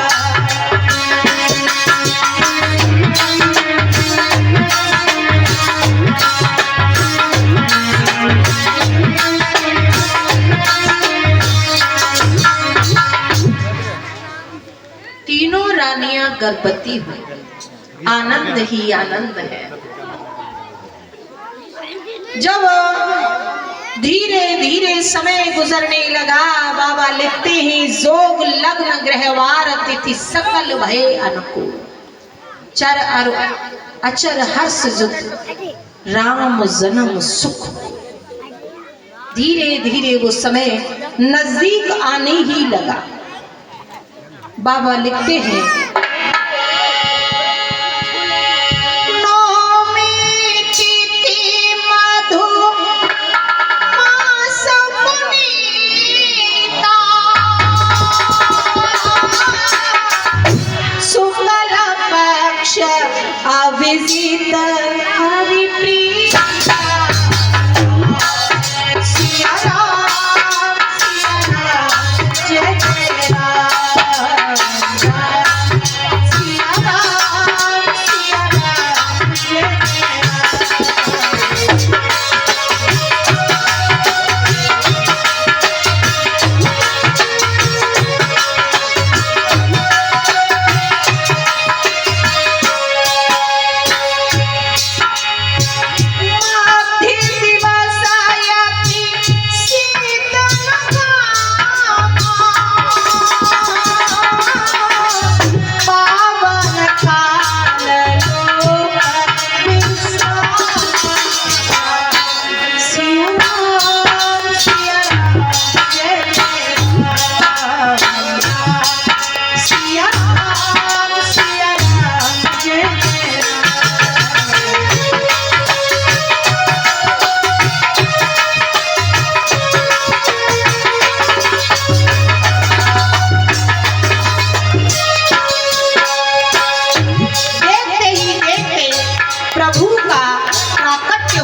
Speaker 1: तीनों रानियां गर्भवती हुई, आनंद ही आनंद है। जब धीरे धीरे समय गुजरने लगा, बाबा लिखते हैं जोग लग्न ग्रहवार तिथि सकल भय अनुकूल, चर अचर हर्ष जुत राम जन्म सुख। धीरे धीरे वो समय नजदीक आने ही लगा। बाबा लिखते हैं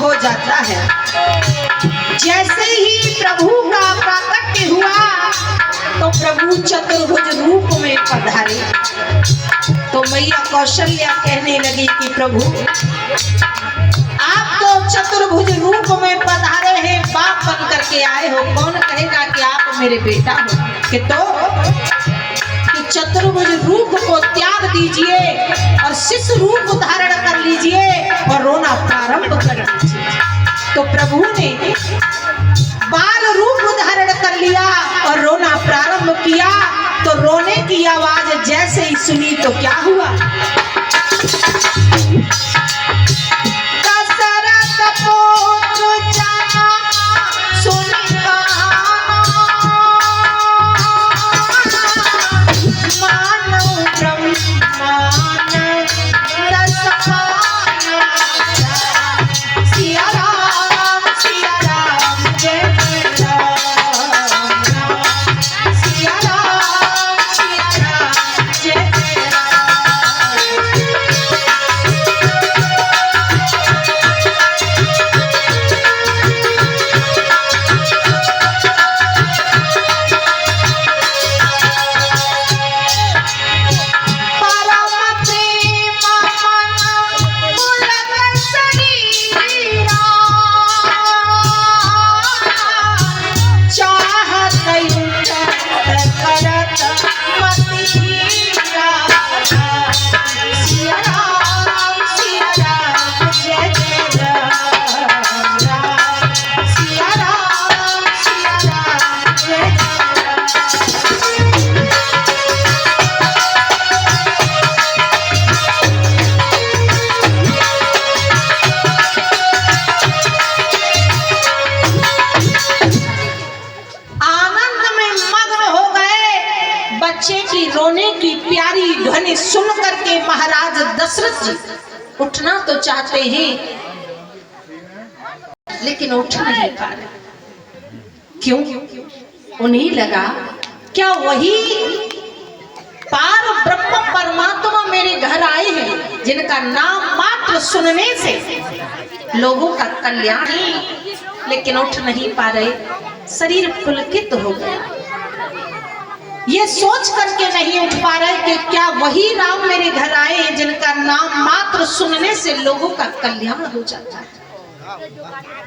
Speaker 1: हो जाता है। जैसे ही प्रभु का प्राकट्य हुआ तो प्रभु चतुर्भुज रूप में पधारे। तो मैया कौशल्या कहने लगी कि प्रभु आप तो चतुर्भुज रूप में पधारे हैं, बाप बन करके आए हो, कौन कहेगा कि आप मेरे बेटा हो? कि चतुर्भुज रूप को त्याग दीजिए और शिशु रूप धारण कर लीजिए और रोना प्रारंभ कर दीजिए। तो प्रभु ने बाल रूप धारण कर लिया और रोना प्रारंभ किया। तो रोने की आवाज जैसे ही सुनी तो क्या हुआ? सुन करके महाराज दशरथ जी उठना तो चाहते हैं लेकिन उठ नहीं पा रहे। क्यों? उन्हें लगा क्या वही पार ब्रह्म परमात्मा मेरे घर आए हैं जिनका नाम मात्र सुनने से लोगों का कल्याण ही, लेकिन उठ नहीं पा रहे। शरीर पुलकित हो गया। ये सोच करके नहीं उठ पा रहे कि क्या वही राम मेरे घर आए हैं जिनका नाम मात्र सुनने से लोगों का कल्याण हो जाता है।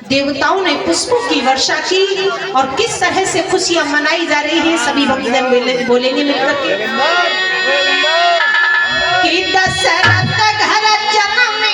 Speaker 1: देवताओं ने पुष्पों की वर्षा की और किस तरह से खुशियां मनाई जा रही हैं सभी भक्तजन बोलेंगे मिलकर के कि दशरथ घर जन्मे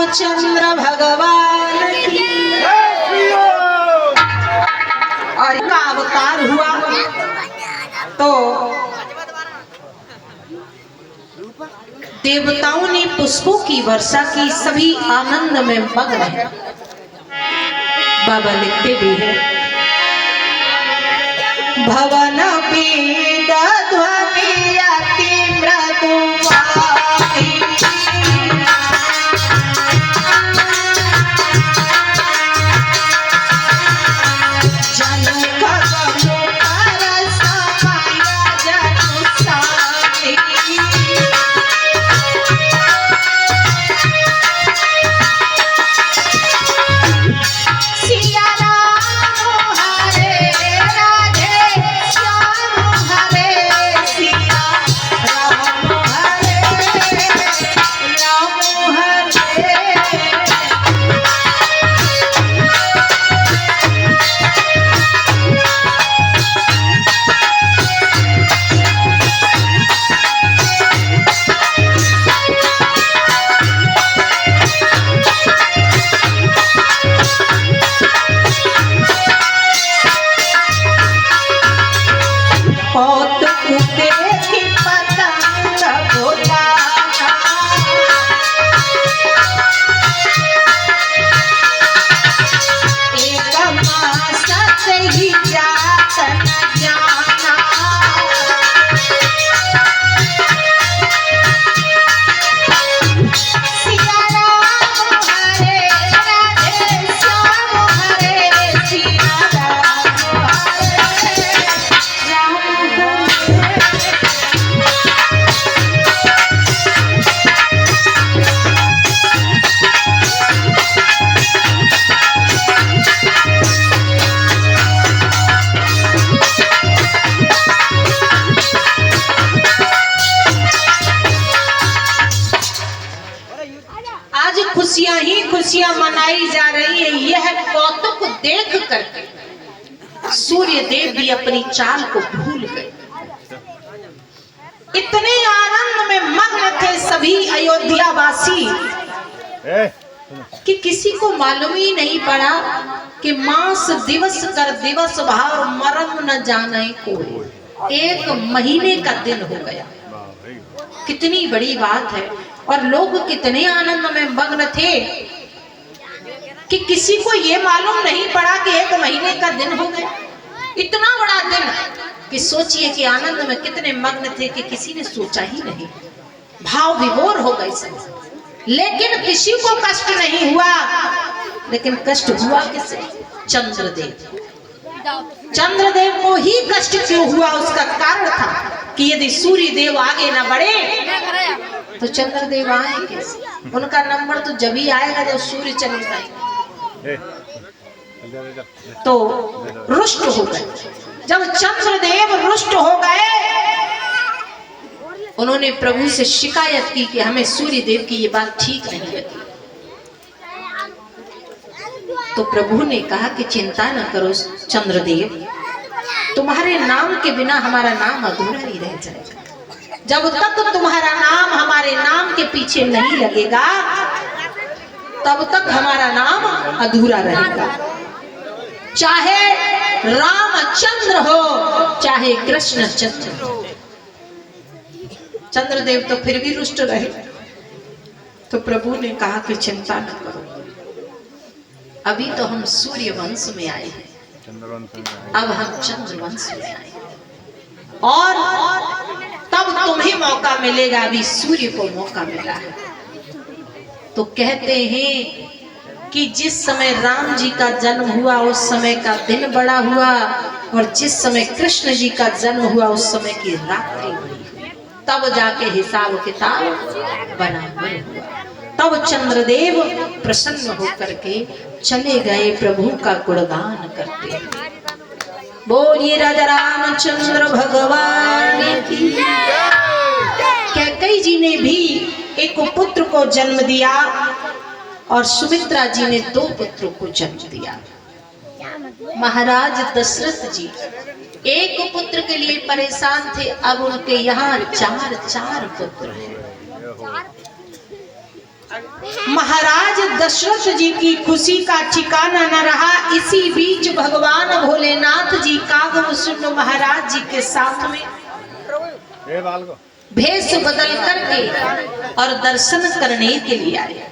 Speaker 1: रामचंद्र भगवान की। और इनका अवतार हुआ तो देवताओं ने पुष्पों की वर्षा की, सभी आनंद में मग्न हैं। बाबा लिखते भी हैं, भवन पीड ध्वनि अति मृदुवाणी, खुशियां ही खुशियां मनाई जा रही है। यह कौतुक देख कर सूर्य देव भी अपनी चाल को भूल गए। इतने आनंद में मग्न थे सभी अयोध्यावासी कि किसी को मालूम ही नहीं पड़ा कि मास दिवस कर दिवस भार मरम न जाने कोई। 1 महीने का दिन हो गया। कितनी बड़ी बात है। और लोग कितने आनंद में मग्न थे कि किसी को ये मालूम नहीं पड़ा कि 1 महीने का दिन हो गया। इतना बड़ा दिन कि सोचिए कि आनंद में कितने मग्न थे कि किसी ने सोचा ही नहीं। भाव विभोर हो गए सब, लेकिन किसी को कष्ट नहीं हुआ। लेकिन कष्ट हुआ किसे? चंद्रदेव। चंद्रदेव को ही कष्ट क्यों हुआ? उसका कारण था कि यदि सूर्य देव आगे न बढ़े तो चंद्रदेव आए कैसे? उनका नंबर तो जब ही आएगा जब सूर्य चले जाएगा। तो रुष्ट हो गए। जब चंद्रदेव रुष्ट हो गए, उन्होंने प्रभु से शिकायत की कि हमें सूर्य देव की ये बात ठीक नहीं लगी। तो प्रभु ने कहा कि चिंता न करो चंद्रदेव, तुम्हारे नाम के बिना हमारा नाम अधूरा ही रह जाएगा। जब तक तुम्हारा नाम हमारे नाम के पीछे नहीं लगेगा तब तक हमारा नाम अधूरा रहेगा। चाहे रामचंद्र हो चाहे कृष्ण चंद्र हो। चंद्रदेव तो फिर भी रुष्ट रहे। तो प्रभु ने कहा कि चिंता न करो, अभी तो हम सूर्य वंश में आए हैं, अब हम चंद्र वंश में आए और तब तुम्हें मौका मिलेगा। अभी सूर्य को मौका मिला है। तो कहते हैं कि जिस समय राम जी का जन्म हुआ उस समय का दिन बड़ा हुआ, और जिस समय कृष्ण जी का जन्म हुआ उस समय की रात्रि बड़ी हुई। तब जाके हिसाब किताब बराबर हुआ। तब चंद्रदेव प्रसन्न होकर के चले गए प्रभु का गुणगान करते। बोलिए राजा रामचंद्र भगवान की। कैकेयी जी ने भी एक पुत्र को जन्म दिया और सुमित्रा जी ने 2 पुत्रों को जन्म दिया। महाराज दशरथ जी एक पुत्र के लिए परेशान थे, अब उनके यहाँ 4 पुत्र हैं। महाराज दशरथ जी की खुशी का ठिकाना न रहा। इसी बीच भगवान भोलेनाथ जी कागभूषण महाराज जी के साथ में भेष बदल करके और दर्शन करने के लिए आए।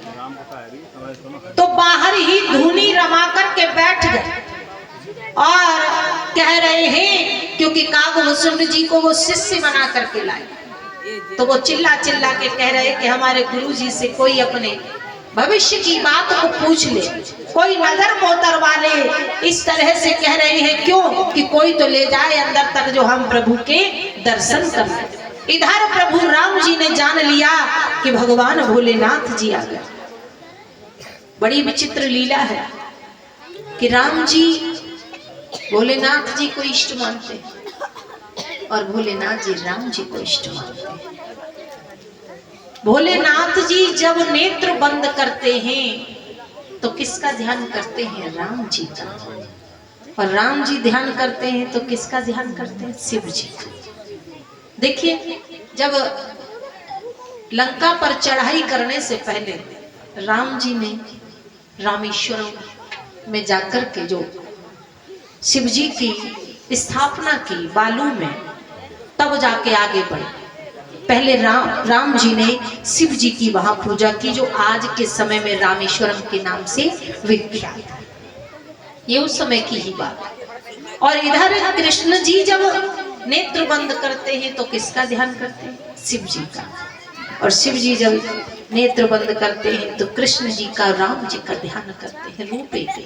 Speaker 1: तो बाहर ही धूनी रमा करके बैठ गए और कह रहे हैं, क्योंकि कागभूषण जी को वो शिष्य बना करके लाए, तो वो चिल्ला चिल्ला के कह रहे कि हमारे गुरु जी से कोई अपने भविष्य की बात को पूछ ले, कोई नजर मोहतरवा ले। इस तरह से कह रहे हैं, क्यों कि कोई तो ले जाए अंदर तक जो हम प्रभु के दर्शन कर ले। इधर प्रभु राम जी ने जान लिया कि भगवान भोलेनाथ जी आ गए। बड़ी विचित्र लीला है कि राम जी भोलेनाथ जी को इष्ट मानते हैं और भोलेनाथ जी राम जी को इष्ट मानते हैं। भोलेनाथ जी जब नेत्र बंद करते हैं तो किसका ध्यान करते हैं? राम जी का। और राम जी ध्यान करते हैं तो किसका ध्यान करते हैं? शिव जी का। देखिए, जब लंका पर चढ़ाई करने से पहले राम जी ने रामेश्वरम में जाकर के जो शिव जी की स्थापना की बालू में, तब जाके आगे बढ़े। पहले राम जी ने शिव जी की वहां पूजा की, जो आज के समय में रामेश्वरम के नाम से विख्यात है। ये उस समय की ही बात है। और इधर कृष्ण जी जब नेत्र बंद करते हैं तो किसका ध्यान करते हैं? शिव जी का। और शिव जी जब नेत्र बंद करते हैं तो कृष्ण जी का, राम जी का ध्यान करते हैं। रूप एक ही,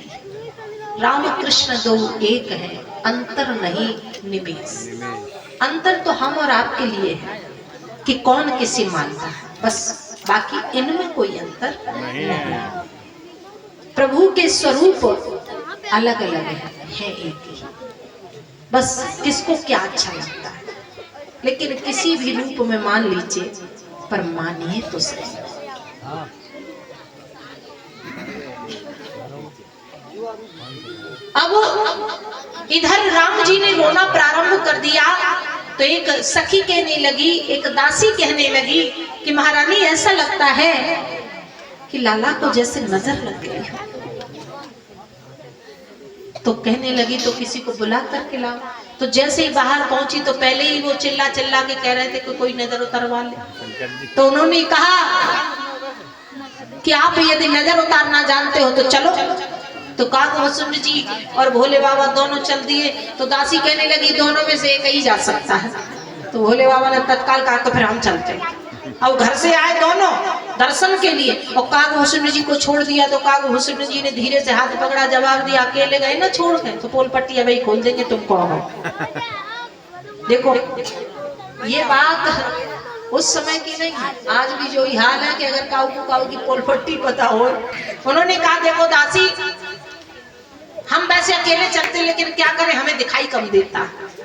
Speaker 1: राम कृष्ण दो एक है, अंतर नहीं निमेष। अंतर तो हम और आपके लिए है कि कौन किसे मानता है, बस। बाकी इनमें कोई अंतर नहीं है। प्रभु के स्वरूप अलग अलग है एक ही, बस किसको क्या अच्छा लगता है। लेकिन किसी भी रूप में मान लीजिए, पर मानिए तो सही। अब इधर राम जी ने रोना प्रारंभ कर दिया तो एक सखी कहने लगी, एक दासी कहने लगी कि महारानी ऐसा लगता है कि लाला को जैसे नजर लग गई हो। तो कहने लगी तो किसी को बुला करके लाओ। तो जैसे ही बाहर पहुंची तो पहले ही वो चिल्ला चिल्ला के कह रहे थे कि कोई नजर उतारवा ले। तो उन्होंने कहा कि आप यदि नजर उतारना जानते हो तो चलो। तो कागभूषण जी और भोले बाबा दोनों चल दिए। तो दासी कहने लगी दोनों में से एक ही जा सकता है। तो भोले बाबा ने तत्काल कहा तो फिर हम चलते हैं। अब घर से आए दोनों दर्शन के लिए और कागभूषण जी को छोड़ दिया। तो कागभूषण जी ने धीरे से हाथ पकड़ा, जवाब दिया, अकेले गए ना छोड़ गए तो पोल पट्टी अभी खोल देंगे, तुम कौन हो। देखो, ये बात उस समय की नहीं है, आज भी जो हाल है कि अगर काऊ की पोल पट्टी पता हो। उन्होंने कहा देखो दासी, हम वैसे अकेले चलते लेकिन क्या करें, हमें दिखाई कम देता।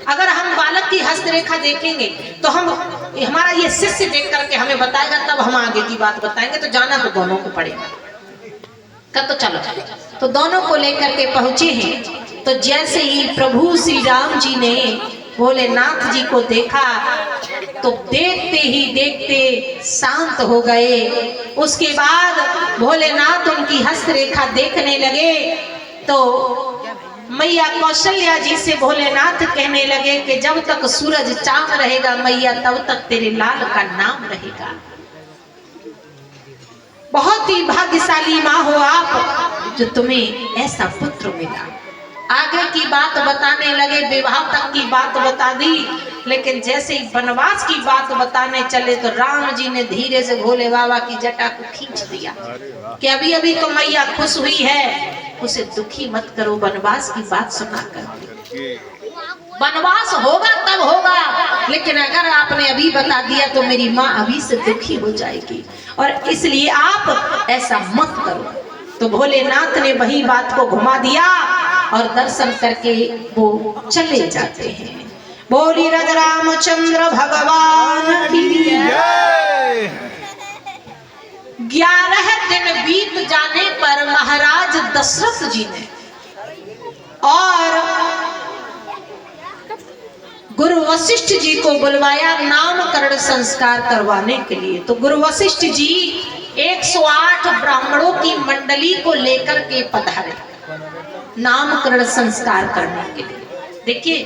Speaker 1: अगर हम बालक की हस्तरेखा देखेंगे तो हमारा ये शिष्य देख करके हमें बताएगा, तब हम आगे की बात बताएंगे। तो जाना तो दोनों को पड़ेगा। कब तो चलो। तो दोनों को लेकर के पहुंचे हैं। तो जैसे ही प्रभु श्री राम जी ने भोलेनाथ जी को देखा तो देखते ही देखते शांत हो गए। उसके बाद भोलेनाथ उनकी हस्तरेखा देखने लगे तो मैया कौशल्या जी से भोलेनाथ कहने लगे कि जब तक सूरज चांद रहेगा मैया, तब तक तेरे लाल का नाम रहेगा। बहुत ही भाग्यशाली माँ हो आप जो तुम्हें ऐसा पुत्र मिला। आगे की बात बताने लगे, विवाह तक की बात बता दी। लेकिन जैसे ही वनवास की बात बताने चले तो राम जी ने धीरे से भोले बाबा की जटा को खींच दिया कि अभी अभी तो मैया खुश हुई है, उसे दुखी मत करो, वनवास की बात सुना कर। वनवास होगा तब होगा, लेकिन अगर आपने अभी बता दिया तो मेरी माँ अभी से दुखी हो जाएगी, और इसलिए आप ऐसा मत करो। तो भोलेनाथ ने वही बात को घुमा दिया और दर्शन करके वो चले जाते हैं। बोली राजा रामचंद्र भगवान की जय। 11 दिन बीत जाने पर महाराज दशरथ जी ने और गुरु वशिष्ठ जी को बुलवाया नामकरण संस्कार करवाने के लिए। तो गुरु वशिष्ठ जी 108 ब्राह्मणों की मंडली को लेकर के पधारे नामकरण संस्कार करने के लिए। देखिए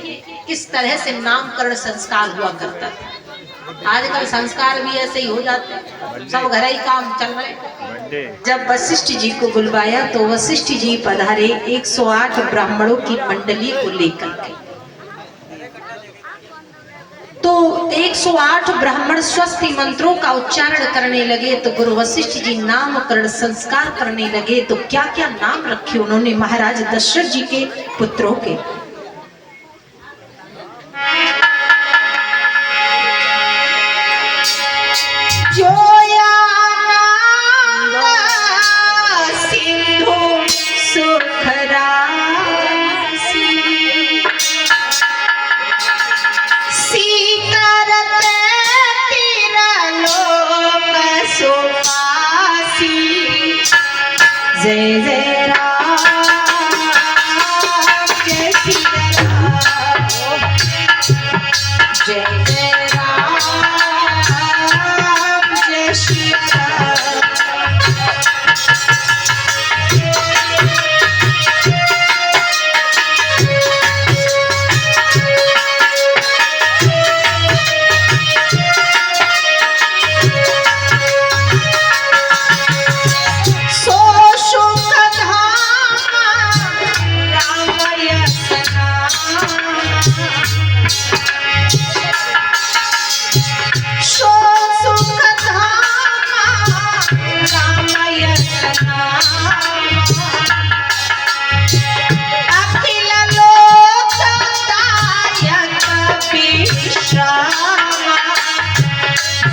Speaker 1: किस तरह से नामकरण संस्कार हुआ करता था। आजकल संस्कार भी ऐसे ही हो जाते हैं, सब घर ही काम चल रहे हैं। जब वशिष्ठ जी को बुलवाया तो वशिष्ठ जी पधारे 108 ब्राह्मणों की मंडली को लेकर के। तो 108 ब्राह्मण स्वस्ति मंत्रों का उच्चारण करने लगे। तो गुरु वशिष्ठ जी नामकरण संस्कार करने लगे। तो क्या क्या नाम रखे उन्होंने महाराज दशरथ जी के पुत्रों के। जोया सिंधु सुखरासी जय जय राम जय सिया राम जय जय राम जय सिया राम।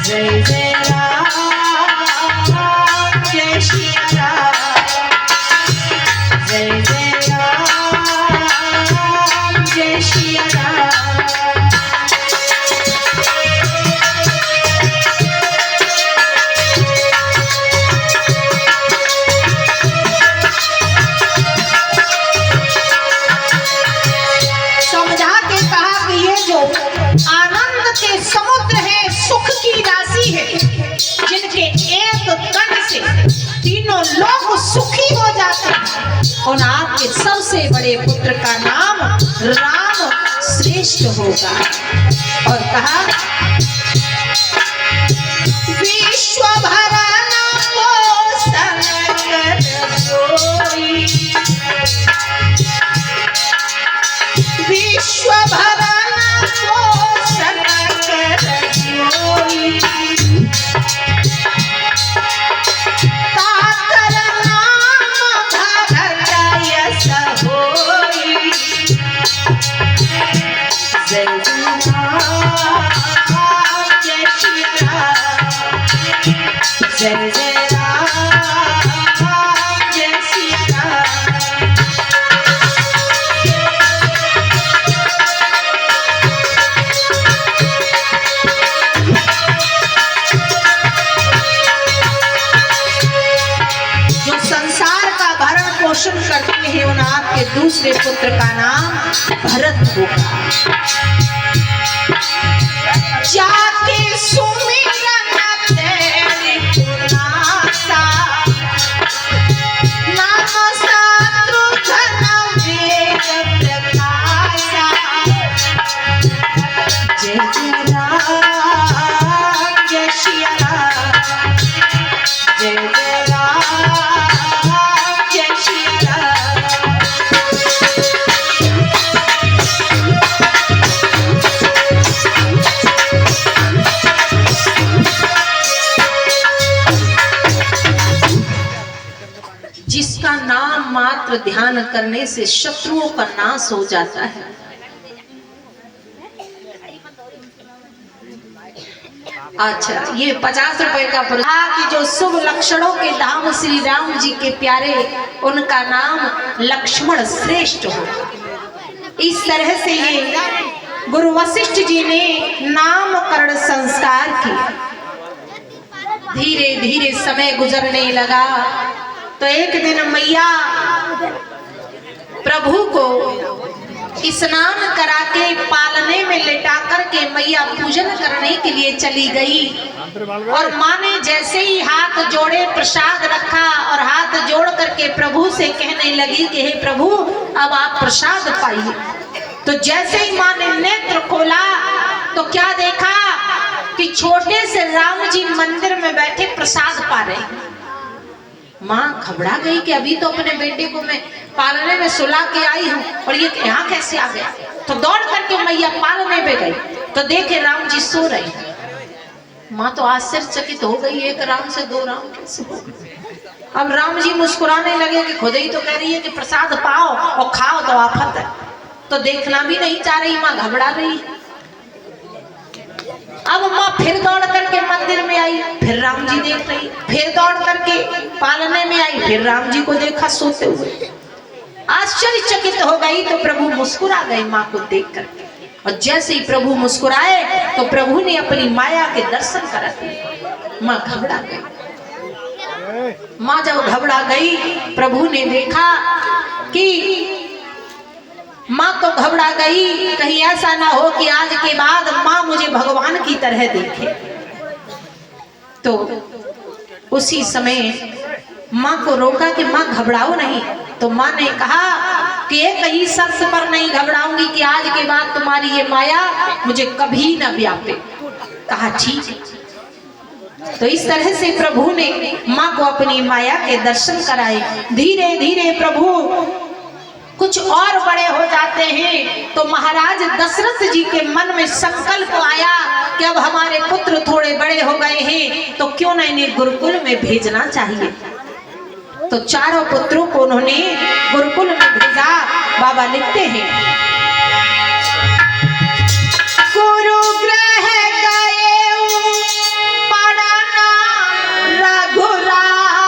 Speaker 1: जय जय राम जय सिया राम जय जय राम जय सिया राम। समझा के कहा कि ये जो आनंद के समुद्र है, सुख की राशि है, जिनके एक कण से तीनों लोग सुखी हो जाते हैं, उन आपके सबसे बड़े पुत्र का नाम राम श्रेष्ठ होगा। और कहा विश्व भरना पोषण कर जोई, विश्व भरना पोषण कर जोई, ताकर नाम भरत यश होई। जय राम जय श्री राम जय जय राम जय श्री राम। जो संसार का भरण पोषण करते हैं उन आपके दूसरे पुत्र का नाम भरत होगा। जाके सुमिरन तेरी पुनासा, नाम शत्रुघ्न वेद प्रकाशा। जय जय राम जय सिया राम जय जय राम जय सिया राम। जिसका नाम मात्र ध्यान करने से शत्रुओं का नाश हो जाता है। अच्छा, ये 50 रुपए का पुरस्कार कि जो शुभ लक्षणों के धाम श्री राम जी के प्यारे, उनका नाम लक्ष्मण श्रेष्ठ होगा। इस तरह से ये गुरु वशिष्ठ जी ने नामकरण संस्कार किया। धीरे धीरे समय गुजरने लगा तो एक दिन मैया प्रभु को स्नान करा के पालने में लेटा करके मैया पूजन करने के लिए चली गई। और माँ ने जैसे ही हाथ जोड़े प्रसाद रखा और हाथ जोड़ करके प्रभु से कहने लगी कि हे प्रभु अब आप प्रसाद पाइए। तो जैसे ही माँ ने नेत्र खोला तो क्या देखा कि छोटे से राम जी मंदिर में बैठे प्रसाद पा रहे। माँ घबरा गई कि अभी तो अपने बेटे को मैं पालने में सुला के आई हूँ और ये यहाँ कैसे आ गया। तो दौड़ करके मैया पालने पे गई तो देखे राम जी सो रहे हैं। माँ तो आश्चर्यचकित हो गई, एक राम से दो राम कैसे हो गए। अब राम जी मुस्कुराने लगे कि खुद ही तो कह रही है कि प्रसाद पाओ और खाओ तो आफत है। तो देखना भी नहीं चाह रही, माँ घबरा रही। अब माँ फिर दौड़ करके मंदिर में आई, फिर राम जी देख रही, फिर दौड़ करके पालने में आई, फिर राम जी को देखा सोते हुए। आश्चर्यचकित हो गई तो प्रभु मुस्कुरा गए माँ को देख करके। और जैसे ही प्रभु मुस्कुराए तो प्रभु ने अपनी माया के दर्शन करा दिए। माँ घबरा गई। माँ जब घबरा गई प्रभु ने देखा कि माँ तो घबरा गई, कहीं ऐसा ना हो कि आज के बाद माँ मुझे भगवान की तरह देखे। तो उसी समय माँ को रोका कि माँ घबराओ नहीं। तो माँ ने कहा कि एक ही शर्त पर नहीं घबराऊंगी कि आज के बाद तुम्हारी ये माया मुझे कभी ना व्यापे। कहा ठीक है। तो इस तरह से प्रभु ने माँ को अपनी माया के दर्शन कराए। धीरे धीरे प्रभु कुछ और बड़े हो जाते हैं तो महाराज दशरथ जी के मन में संकल्प आया कि अब हमारे पुत्र थोड़े बड़े हो गए हैं तो क्यों ना इन्हें गुरुकुल में भेजना चाहिए। तो चारों पुत्रों को उन्होंने गुरुकुल में भेजा। बाबा लिखते हैं, गुरु ग्रह गए पढ़ना रघुराई,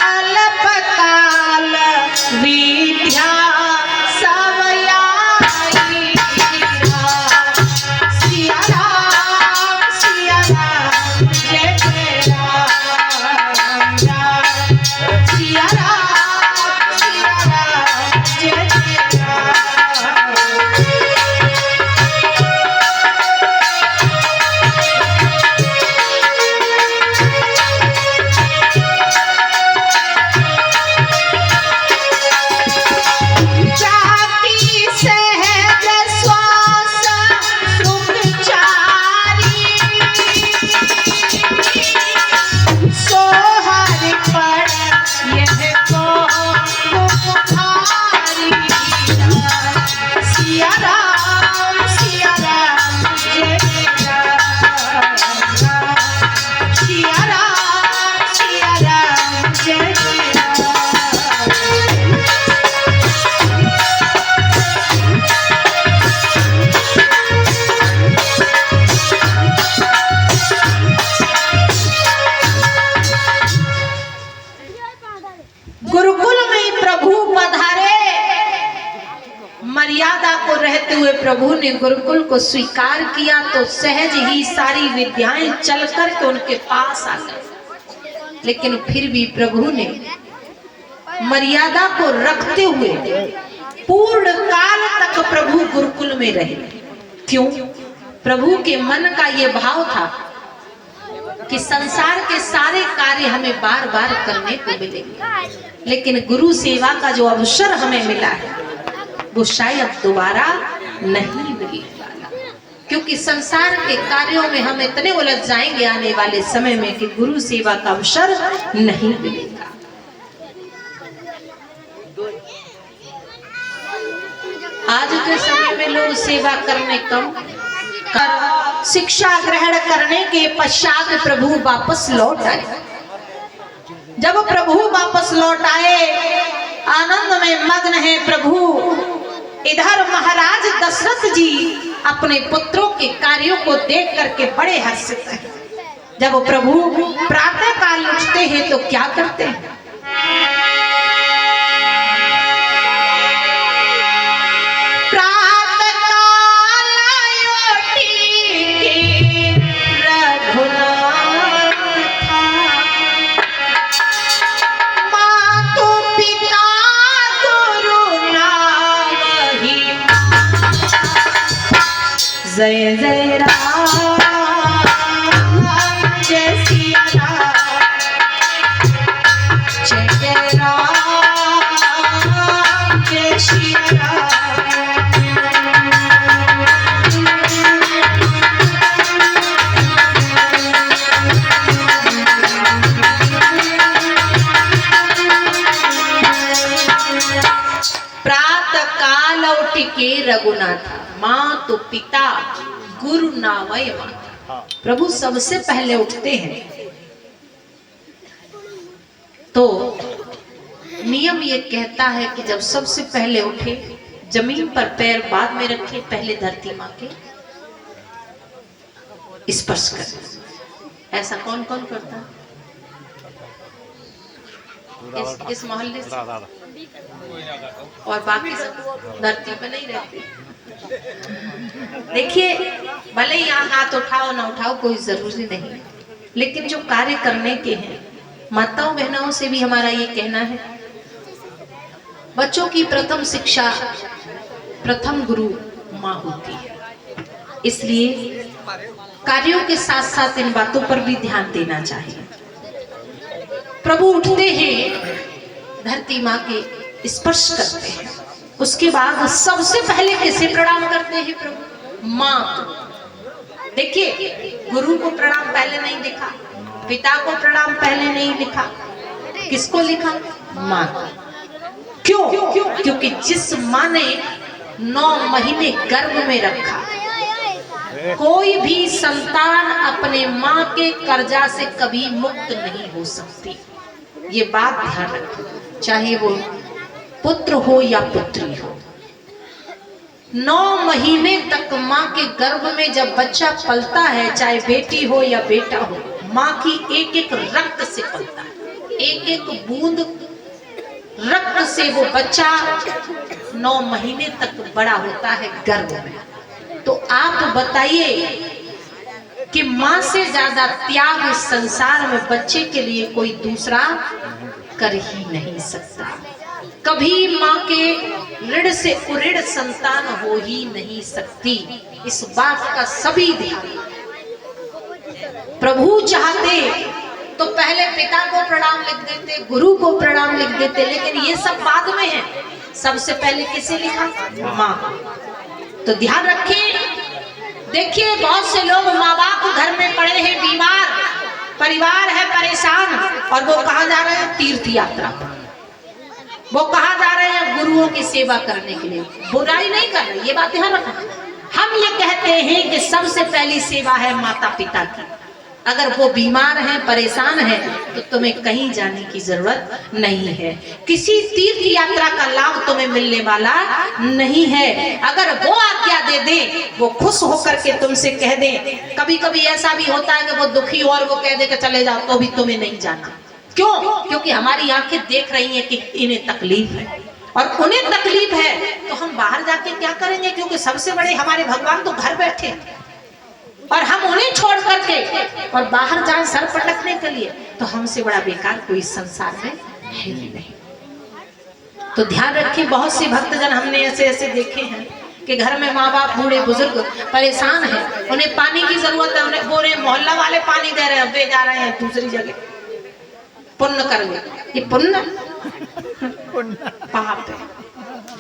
Speaker 1: अल्पकाल विद्या सवयाई। सिया राम सिया राम जय जय राम राम, सिया राम जय जय राम। जाति सहज श्वास सुखचारी, सोहर पर यह को पुकारी। सिया राम जय जय राम राम, सिया राम जय जय राम। गुरुकुल में प्रभु पधारे। मर्यादा को रहते हुए प्रभु ने गुरुकुल को स्वीकार किया तो सहज ही सारी विद्याएं चल करके उनके पास आ गई। लेकिन फिर भी प्रभु ने मर्यादा को रखते हुए पूर्ण काल तक प्रभु गुरुकुल में रहे। क्यों? प्रभु के मन का ये भाव था कि संसार के सारे कार्य हमें बार बार करने को मिलेंगे, लेकिन गुरु सेवा का जो अवसर हमें मिला है वो शायद दोबारा नहीं मिलने वाला। क्योंकि संसार के कार्यों में हम इतने उलझ जाएंगे आने वाले समय में कि गुरु सेवा का अवसर नहीं मिलेगा। आज के समय में लोग सेवा करने कम कर शिक्षा ग्रहण करने के पश्चात प्रभु वापस लौट आए। जब प्रभु वापस लौट आए आनंद में मग्न है प्रभु। इधर महाराज दशरथ जी अपने पुत्रों के कार्यों को देख करके बड़े हर्षित हैं। जब प्रभु प्रातः काल उठते हैं तो क्या करते हैं? माँ जय जय राम जय सिया राम, जय जय राम जय सिया राम। प्रातः काल उठिके रघुनाथा, माँ तो पिता गुरु नावय माता। प्रभु सबसे पहले उठते हैं तो नियम ये कहता है कि जब सबसे पहले उठे जमीन पर पैर बाद में रखे, पहले धरती माँ के स्पर्श करें। ऐसा कौन कौन करता है इस मोहल्ले से? और बाकी सब धरती पे नहीं रहते। देखिए, भले ही यहाँ हाथ उठाओ ना उठाओ कोई जरूरी नहीं, लेकिन जो कार्य करने के हैं, माताओं बहनों से भी हमारा ये कहना है, बच्चों की प्रथम शिक्षा प्रथम गुरु माँ होती है। इसलिए कार्यों के साथ साथ इन बातों पर भी ध्यान देना चाहिए। प्रभु उठते हैं, धरती माँ के स्पर्श करते हैं, उसके बाद सबसे पहले किसे प्रणाम करते हैं प्रभु? माँ को। देखिए, गुरु को प्रणाम पहले नहीं लिखा, पिता को प्रणाम पहले नहीं लिखा, किसको लिखा? माँ को। क्यों? क्योंकि जिस माँ ने 9 महीने गर्भ में रखा, कोई भी संतान अपने माँ के कर्जा से कभी मुक्त नहीं हो सकती। ये बात ध्यान रखें, चाहे वो पुत्र हो या पुत्री हो। 9 महीने तक माँ के गर्भ में जब बच्चा पलता है, चाहे बेटी हो या बेटा हो, माँ की एक एक रक्त से पलता है, एक एक बूंद रक्त से वो बच्चा 9 महीने तक बड़ा होता है गर्भ में। तो आप बताइए कि माँ से ज्यादा त्याग इस संसार में बच्चे के लिए कोई दूसरा कर ही नहीं सकता। कभी माँ के ऋण से उऋण संतान हो ही नहीं सकती। इस बात का सभी ध्यान। प्रभु चाहते तो पहले पिता को प्रणाम लिख देते, गुरु को प्रणाम लिख देते, लेकिन ये सब बाद में है। सबसे पहले किसे लिखा? माँ। तो ध्यान रखें। देखिए, बहुत से लोग माँ बाप घर में पड़े हैं बीमार, परिवार है परेशान, और वो कहाँ जा रहे हैं? तीर्थ यात्रा। वो कहाँ जा रहे हैं? गुरुओं की सेवा करने के लिए। बुराई नहीं कर रहे, ये बात ध्यान रखना। हम ये कहते हैं कि सबसे पहली सेवा है माता पिता की। अगर वो बीमार हैं, परेशान हैं, तो तुम्हें कहीं जाने की जरूरत नहीं है। किसी तीर्थ यात्रा का लाभ तुम्हें मिलने वाला नहीं है। अगर वो आज्ञा दे दे, वो खुश होकर के तुमसे कह दे, कभी कभी ऐसा भी होता है कि वो दुखी हो और वो कह दे कि चले जाओ, तो भी तुम्हें नहीं जाना। क्यों? क्योंकि हमारी आंखें देख रही हैं कि इन्हें तकलीफ है, और उन्हें तकलीफ है तो हम बाहर जाके क्या करेंगे? क्योंकि सबसे बड़े हमारे भगवान तो घर बैठे, और हम उन्हें छोड़ करके और बाहर जाए सर पटकने के लिए, तो हमसे बड़ा बेकार कोई संसार में है ही नहीं। तो ध्यान रखिए, बहुत से भक्तजन हमने ऐसे ऐसे देखे हैं कि घर में माँ बाप बूढ़े बुजुर्ग परेशान हैं, उन्हें पानी की जरूरत है, उन्हें बोले मोहल्ला वाले पानी दे रहे हैं, वे जा रहे हैं दूसरी जगह पुण्य करने। ये पुण्य पाप है,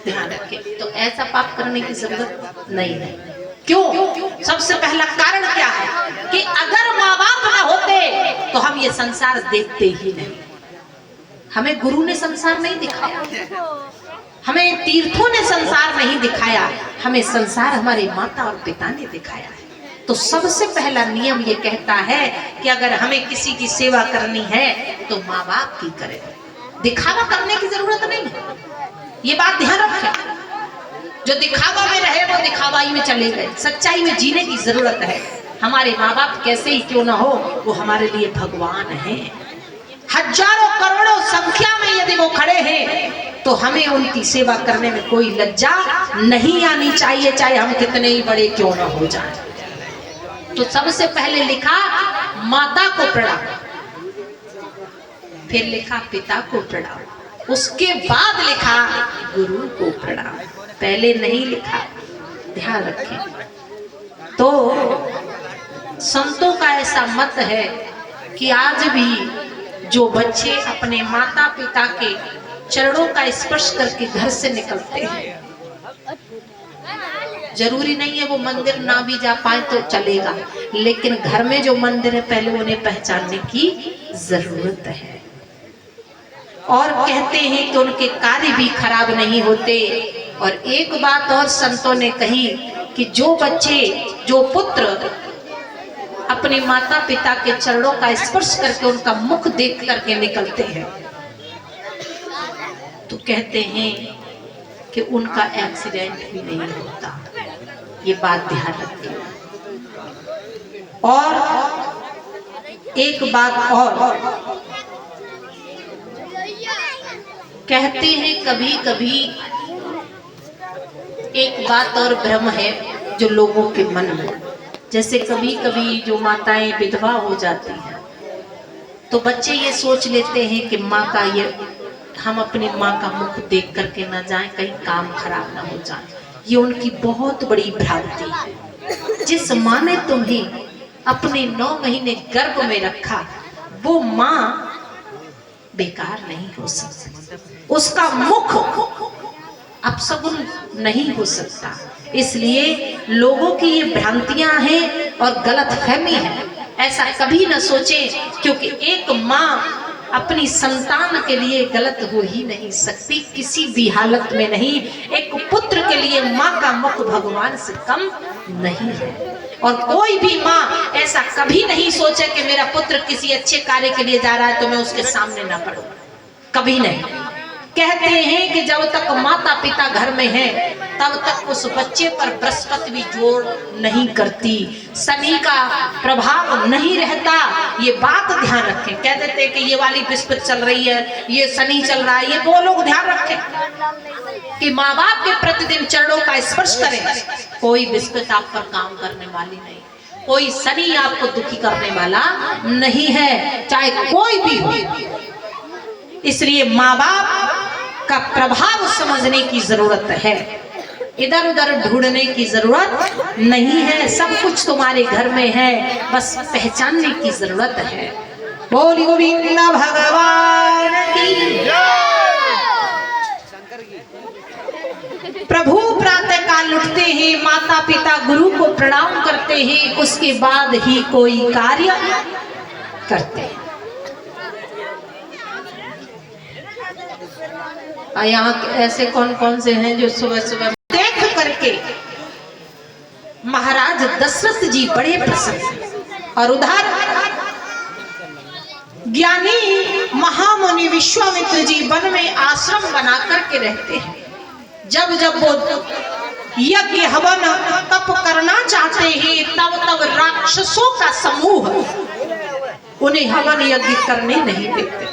Speaker 1: ध्यान रखिए। तो ऐसा पाप करने की जरूरत नहीं है। क्यों? सबसे पहला कारण क्या है कि अगर माँ बाप न होते तो हम ये संसार देखते ही नहीं। हमें गुरु ने संसार नहीं दिखाया, हमें तीर्थों ने संसार नहीं दिखाया, हमें संसार हमारे माता और पिता ने दिखाया है। तो सबसे पहला नियम ये कहता है कि अगर हमें किसी की सेवा करनी है तो माँ बाप की करें। दिखावा करने की जरूरत नहीं है, ये बात ध्यान रखें। जो दिखावा में रहे वो दिखावाई में चले गए। सच्चाई में जीने की जरूरत है। हमारे माँ बाप कैसे ही क्यों ना हो, वो हमारे लिए भगवान हैं। हजारों करोड़ों संख्या में यदि वो खड़े हैं तो हमें उनकी सेवा करने में कोई लज्जा नहीं आनी चाहिए, चाहे हम कितने ही बड़े क्यों ना हो जाएं। तो सबसे पहले लिखा माता को प्रणाम, फिर लिखा पिता को प्रणाम, उसके बाद लिखा गुरु को प्रणाम। पहले नहीं लिखा, ध्यान रखें। तो संतों का ऐसा मत है कि आज भी जो बच्चे अपने माता पिता के चरणों का स्पर्श करके घर से निकलते हैं, जरूरी नहीं है वो मंदिर ना भी जा पाए तो चलेगा, लेकिन घर में जो मंदिर है पहले उन्हें पहचानने की जरूरत है। और कहते हैं कि उनके कार्य भी खराब नहीं होते। और एक बात और संतों ने कही कि जो बच्चे, जो पुत्र अपने माता पिता के चरणों का स्पर्श करके उनका मुख देख करके निकलते हैं, तो कहते हैं कि उनका एक्सीडेंट भी नहीं होता। ये बात ध्यान रखिए। और एक बात और कहते हैं, कभी कभी एक बात और भ्रम है जो लोगों के मन में, जैसे कभी कभी जो माताएं विधवा हो जाती हैं तो बच्चे ये सोच लेते हैं कि माँ का ये, हम अपनी माँ का मुख देख करके ना जाएं, कहीं काम खराब ना हो जाए। ये उनकी बहुत बड़ी भ्रांति है। जिस माँ ने तुम्हें अपने 9 महीने गर्भ में रखा, वो माँ बेकार नहीं हो सकती, उसका मुख अपशगुन नहीं हो सकता। इसलिए लोगों की ये भ्रांतियां हैं और गलतफहमी है, ऐसा कभी ना सोचें, क्योंकि एक माँ अपनी संतान के लिए गलत हो ही नहीं सकती, किसी भी हालत में नहीं। एक पुत्र के लिए माँ का मुख भगवान से कम नहीं है। और कोई भी माँ ऐसा कभी नहीं सोचे कि मेरा पुत्र किसी अच्छे कार्य के लिए जा रहा है तो मैं उसके सामने ना पढूं, कभी नहीं। कहते हैं कि जब तक माता पिता घर में है तब तक उस बच्चे पर बृहस्पति भी जोर नहीं करती, शनि का प्रभाव नहीं रहता। ये बात ध्यान रखें। कह देते हैं कि ये वाली बृहस्पति चल रही है, ये शनि चल रहा है, ये वो लोग ध्यान रखें कि माँ बाप के प्रतिदिन चरणों का स्पर्श करें। कोई बृहस्पति आप पर काम करने वाली नहीं, कोई शनि आपको दुखी करने वाला नहीं है, चाहे कोई भी हो। इसलिए माँ बाप का प्रभाव समझने की जरूरत है, इधर उधर ढूंढने की जरूरत नहीं है। सब कुछ तुम्हारे घर में है, बस पहचानने की जरूरत है। बोल गोविंद भगवान की प्रभु प्रातः काल उठते हैं, माता पिता गुरु को प्रणाम करते हैं, उसके बाद ही कोई कार्य करते हैं। यहाँ ऐसे कौन कौन से हैं जो सुबह सुबह देख करके महाराज दशरथ जी बड़े प्रसन्न, और उधर ज्ञानी महामुनि विश्वामित्र जी वन में आश्रम बना करके रहते हैं। जब जब वो यज्ञ हवन तप करना चाहते हैं तब तब राक्षसों का समूह उन्हें हवन यज्ञ करने नहीं देते।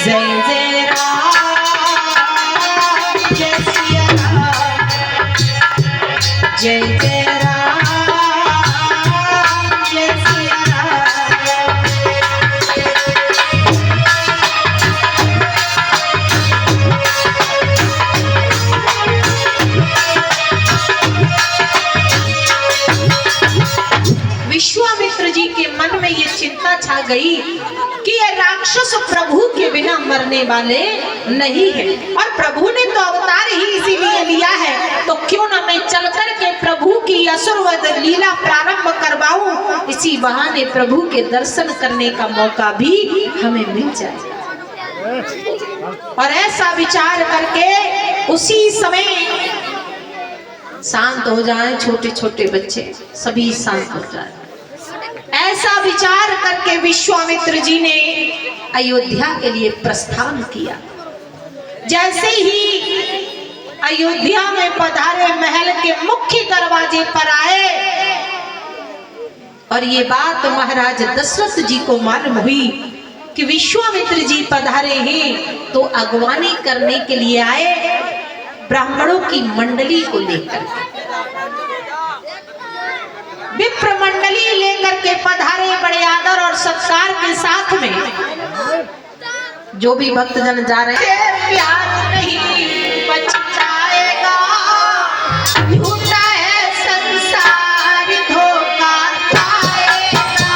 Speaker 1: जय जय राम, जय सिया राम। विश्वामित्र जी के मन में ये चिंता छा गई कि ये राक्षस प्रभु के बिना मरने वाले नहीं है, और प्रभु ने तो अवतार ही इसीलिए लिया है, तो क्यों ना मैं चल कर के प्रभु की असुरवध लीला प्रारंभ करवाऊं, इसी बहाने प्रभु के दर्शन करने का मौका भी हमें मिल जाए। और ऐसा विचार करके उसी समय शांत हो जाए, छोटे छोटे बच्चे सभी शांत हो जाए, ऐसा विचार करके विश्वामित्र जी ने अयोध्या के लिए प्रस्थान किया। जैसे ही अयोध्या में पधारे, महल के मुख्य दरवाजे पर आए, और ये बात महाराज दशरथ जी को मालूम हुई कि विश्वामित्र जी पधारे हैं तो अगवानी करने के लिए आए ब्राह्मणों की मंडली को लेकर। विप्र मंडली लेकर के पधारे बड़े आदर और सत्कार के साथ में। जो भी भक्तजन जा रहे हैं, प्यार नहीं बचाएगा, झूठा है संसार, धोखा खाएगा।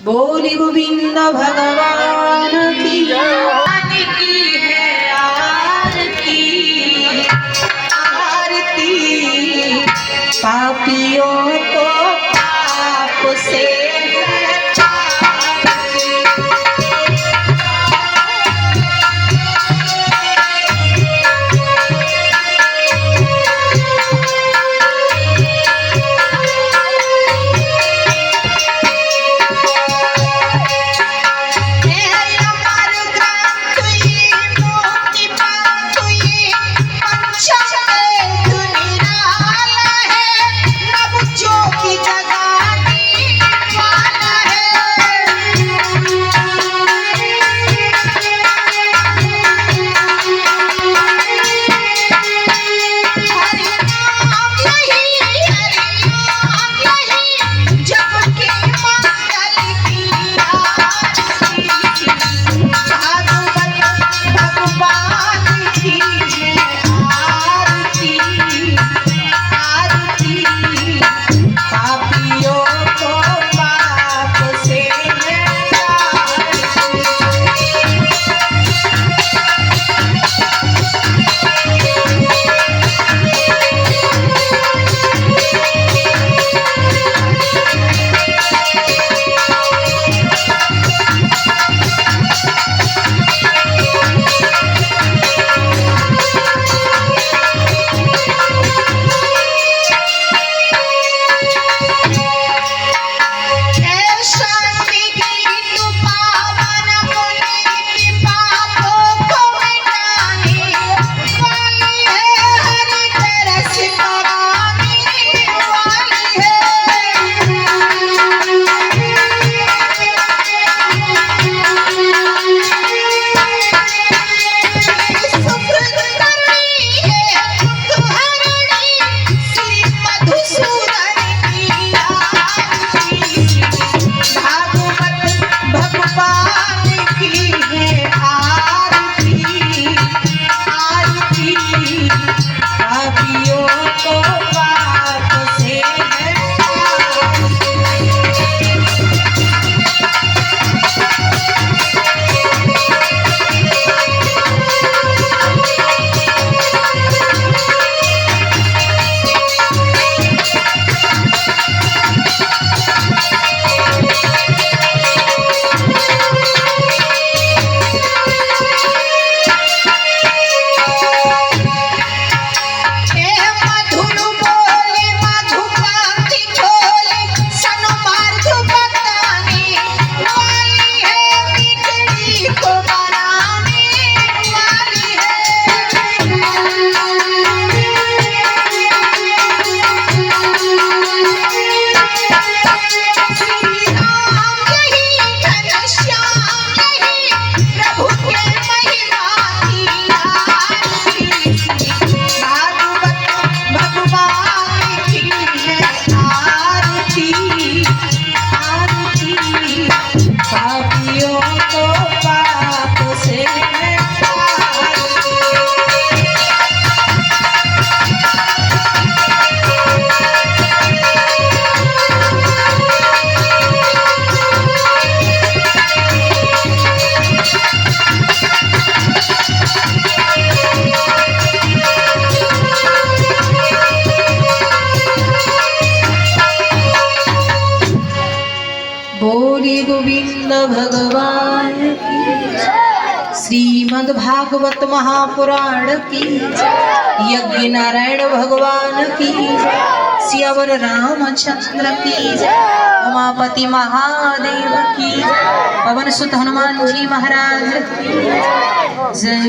Speaker 1: बोली गोविंद भगवान की है आरती, आरती पापियों को पाप से को पाप से है बोली गोविंद भगवान की श्रीमद् भागवत महापुराण की यज्ञ नारायण भगवान की सियावर रामचंद्र की उमापति महादेव की पवन सुत हनुमान जी महाराज की जय।